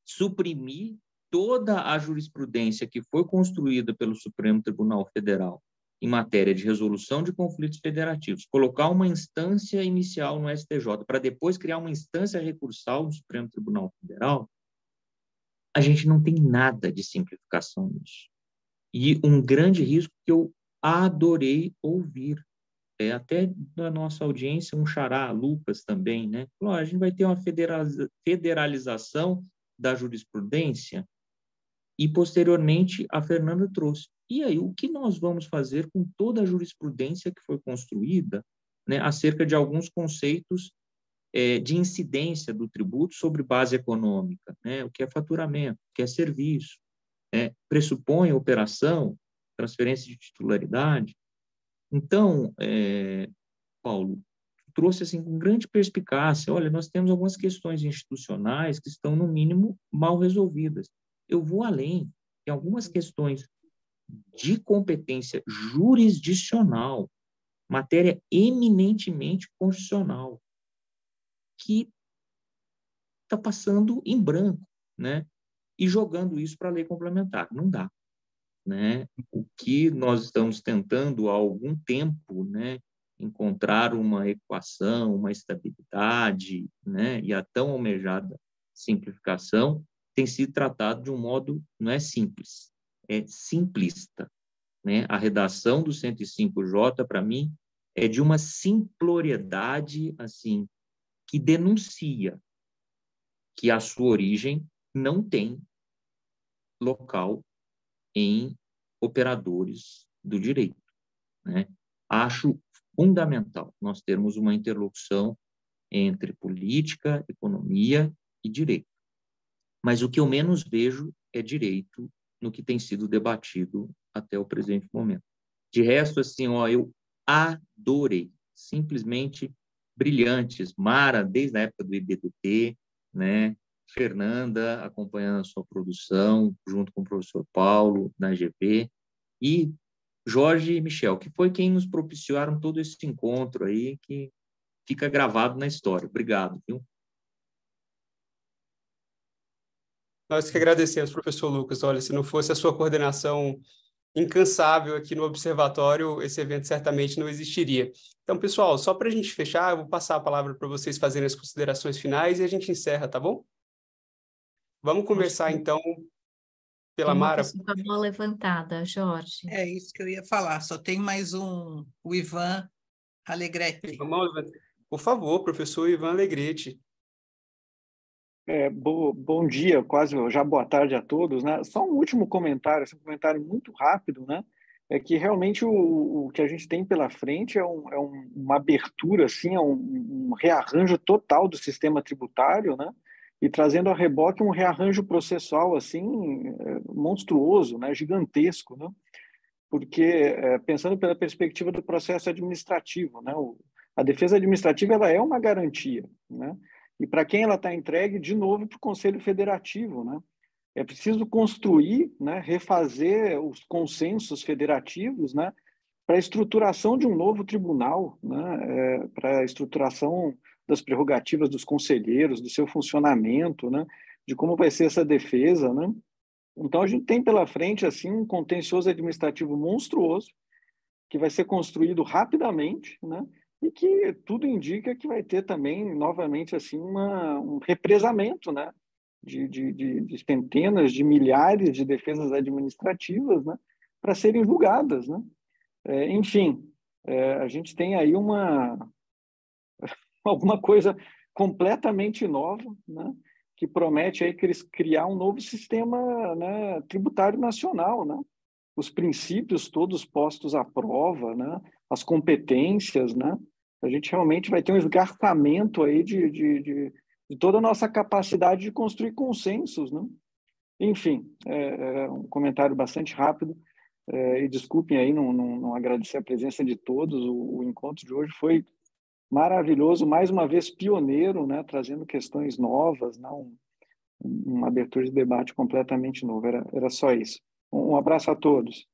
suprimir toda a jurisprudência que foi construída pelo Supremo Tribunal Federal em matéria de resolução de conflitos federativos, colocar uma instância inicial no STJ para depois criar uma instância recursal no Supremo Tribunal Federal, a gente não tem nada de simplificação nisso. E um grande risco que eu adorei ouvir, até da nossa audiência, um xará, Lucas também, né? Falou, a gente vai ter uma federalização da jurisprudência e, posteriormente, a Fernanda trouxe. E aí, o que nós vamos fazer com toda a jurisprudência que foi construída, né, acerca de alguns conceitos de incidência do tributo sobre base econômica, né, o que é faturamento, o que é serviço, pressupõe operação, transferência de titularidade. Então, Paulo, trouxe assim com grande perspicácia, olha, nós temos algumas questões institucionais que estão, no mínimo, mal resolvidas. Eu vou além, tem algumas questões de competência jurisdicional, matéria eminentemente constitucional, que está passando em branco, né? E jogando isso para a lei complementar. Não dá, né? O que nós estamos tentando há algum tempo, né, encontrar uma equação, uma estabilidade, né, e a tão almejada simplificação tem sido tratado de um modo, não é simples, é simplista, né? A redação do 105J, para mim, é de uma simploriedade, assim, que denuncia que a sua origem não tem local em operadores do direito, né? Acho fundamental nós termos uma interlocução entre política, economia e direito. Mas o que eu menos vejo é direito no que tem sido debatido até o presente momento. De resto, assim, eu adorei, simplesmente brilhantes. Mara, desde a época do IBDT, né? Fernanda, acompanhando a sua produção, junto com o professor Paulo, da GV, e Jorge e Michel, que foi quem nos propiciaram todo esse encontro aí, que fica gravado na história. Obrigado, viu? Nós que agradecemos, professor Lucas. Olha, se não fosse a sua coordenação incansável aqui no Observatório, esse evento certamente não existiria. Então, pessoal, só para a gente fechar, eu vou passar a palavra para vocês fazerem as considerações finais e a gente encerra, tá bom? Vamos começar, então, pela Mara. Tem uma pessoa com a mão levantada, Jorge. É isso que eu ia falar, só tem mais o Ivan Alegretti. Por favor, professor Ivan Alegretti. Bom dia, quase já boa tarde a todos, né? Só um último comentário, um comentário muito rápido, né? É que realmente o que a gente tem pela frente é uma abertura, assim, um rearranjo total do sistema tributário, né? E trazendo a reboque um rearranjo processual, assim, monstruoso, né? Gigantesco, né? Porque, pensando pela perspectiva do processo administrativo, né? A defesa administrativa ela é uma garantia, né? E para quem ela está entregue, de novo, para o Conselho Federativo, né? É preciso construir, né, refazer os consensos federativos, né, para a estruturação de um novo tribunal, né, para a estruturação das prerrogativas dos conselheiros, do seu funcionamento, né, de como vai ser essa defesa, né? Então, a gente tem pela frente assim um contencioso administrativo monstruoso, que vai ser construído rapidamente, né? E que tudo indica que vai ter também, novamente, assim, um represamento, né? De centenas de milhares de defesas administrativas, né? Para serem julgadas, né? Enfim, a gente tem aí alguma coisa completamente nova, né? Que promete aí criar um novo sistema, né, tributário nacional, né? Os princípios todos postos à prova, né? As competências, né? A gente realmente vai ter um esgarçamento aí de toda a nossa capacidade de construir consensos, né? Enfim, um comentário bastante rápido, e desculpem aí não agradecer a presença de todos, o encontro de hoje foi maravilhoso, mais uma vez pioneiro, né? Trazendo questões novas, né? Uma abertura de debate completamente novo, era só isso. Um abraço a todos.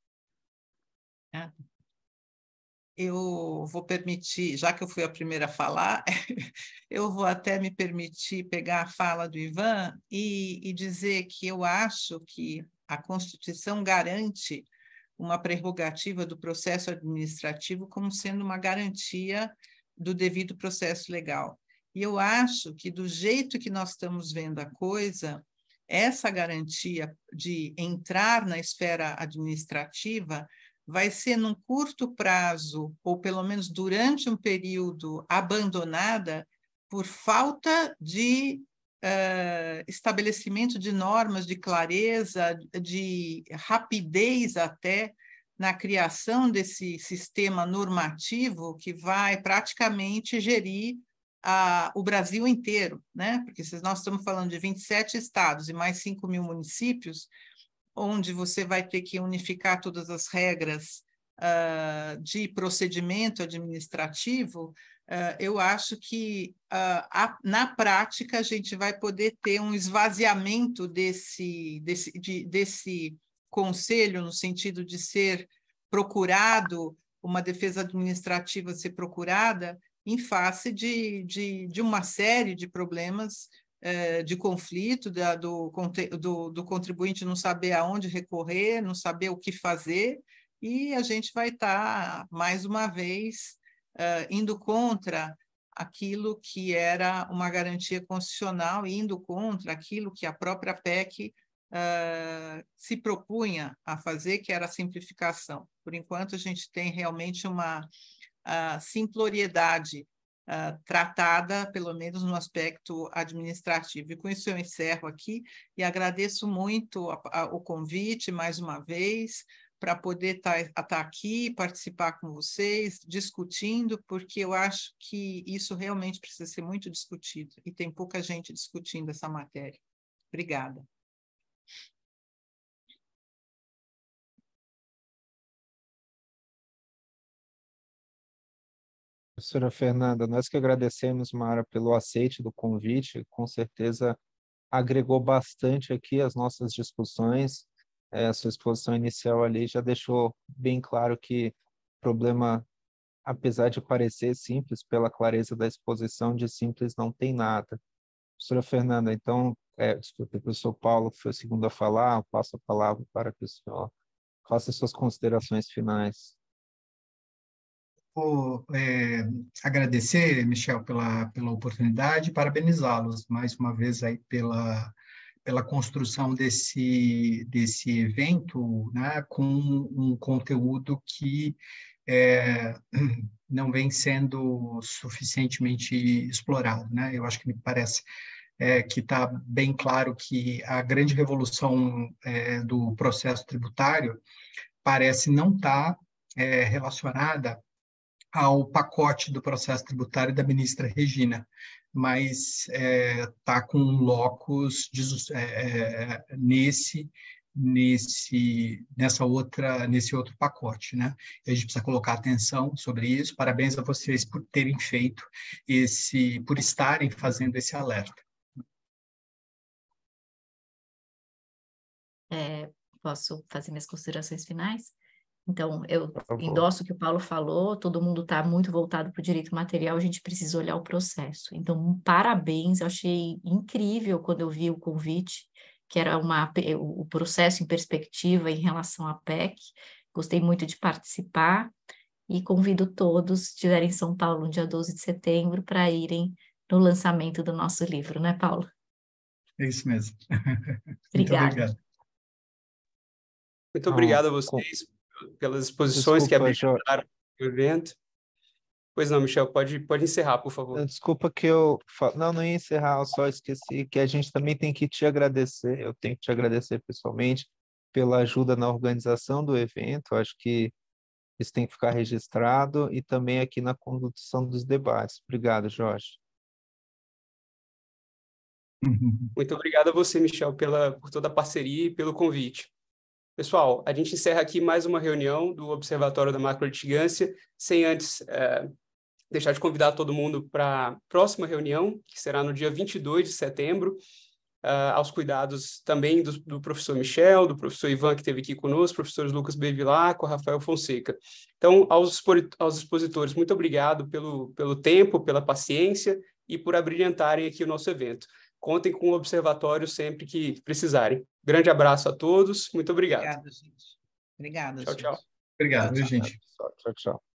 Eu vou permitir, já que eu fui a primeira a falar, eu vou até me permitir pegar a fala do Ivan e dizer que eu acho que a Constituição garante uma prerrogativa do processo administrativo como sendo uma garantia do devido processo legal. E eu acho que, do jeito que nós estamos vendo a coisa, essa garantia de entrar na esfera administrativa vai ser, num curto prazo, ou pelo menos durante um período, abandonada por falta de estabelecimento de normas, de clareza, de rapidez até na criação desse sistema normativo que vai praticamente gerir o Brasil inteiro, né? Porque se nós estamos falando de 27 estados e mais 5 mil municípios, onde você vai ter que unificar todas as regras de procedimento administrativo, eu acho que, na prática, a gente vai poder ter um esvaziamento desse conselho, no sentido de ser procurado, uma defesa administrativa ser procurada, em face de uma série de problemas de conflito, do contribuinte não saber aonde recorrer, não saber o que fazer, e a gente vai estar, mais uma vez, indo contra aquilo que era uma garantia constitucional, indo contra aquilo que a própria PEC se propunha a fazer, que era a simplificação. Por enquanto, a gente tem realmente uma simploriedade tratada, pelo menos no aspecto administrativo. E com isso eu encerro aqui e agradeço muito o convite, mais uma vez, para poder estar aqui, participar com vocês, discutindo, porque eu acho que isso realmente precisa ser muito discutido, e tem pouca gente discutindo essa matéria. Obrigada. Professora Fernanda, nós que agradecemos, Mara, pelo aceite do convite, com certeza agregou bastante aqui as nossas discussões. A sua exposição inicial ali já deixou bem claro que o problema, apesar de parecer simples, pela clareza da exposição, de simples não tem nada. Professora Fernanda, então, desculpe, o professor Paulo, que foi o segundo a falar, eu passo a palavra para que o senhor faça suas considerações finais. Vou agradecer, Michel, pela oportunidade, parabenizá-los mais uma vez aí pela construção desse evento, né, com um conteúdo que não vem sendo suficientemente explorado, né? Eu acho que me parece que está bem claro que a grande revolução do processo tributário parece não estar relacionada ao pacote do processo tributário da ministra Regina, mas está com um locus nesse outro pacote, né? A gente precisa colocar atenção sobre isso. Parabéns a vocês por terem feito por estarem fazendo esse alerta. posso fazer minhas considerações finais? Então, eu Por favor. endosso o que o Paulo falou, todo mundo está muito voltado para o direito material, a gente precisa olhar o processo. Então, parabéns, eu achei incrível quando eu vi o convite, que era o processo em perspectiva em relação à PEC. Gostei muito de participar e convido todos, se estiverem em São Paulo no dia 12 de setembro, para irem no lançamento do nosso livro, né, Paulo? É isso mesmo. Muito Obrigada. obrigado. Muito obrigado a vocês pelas exposições que Desculpa, abriram o evento. Pois não, Michel, pode encerrar, por favor. Desculpa que eu... Não ia encerrar, eu só esqueci que a gente também tem que te agradecer, eu tenho que te agradecer pessoalmente pela ajuda na organização do evento, acho que isso tem que ficar registrado, e também aqui na condução dos debates. Obrigado, Jorge. Muito obrigado a você, Michel, por toda a parceria e pelo convite. Pessoal, a gente encerra aqui mais uma reunião do Observatório da Macrolitigância, sem antes deixar de convidar todo mundo para a próxima reunião, que será no dia 22 de setembro, aos cuidados também do professor Michel, do professor Ivan, que esteve aqui conosco, professores Lucas Bevilacqua, com Rafael Fonseca. Então, aos expositores, muito obrigado pelo tempo, pela paciência e por abrilhantarem aqui o nosso evento. Contem com o Observatório sempre que precisarem. Grande abraço a todos, muito obrigado. Obrigada, gente. Obrigada, Tchau, gente. tchau. Obrigado, gente. Tchau, tchau.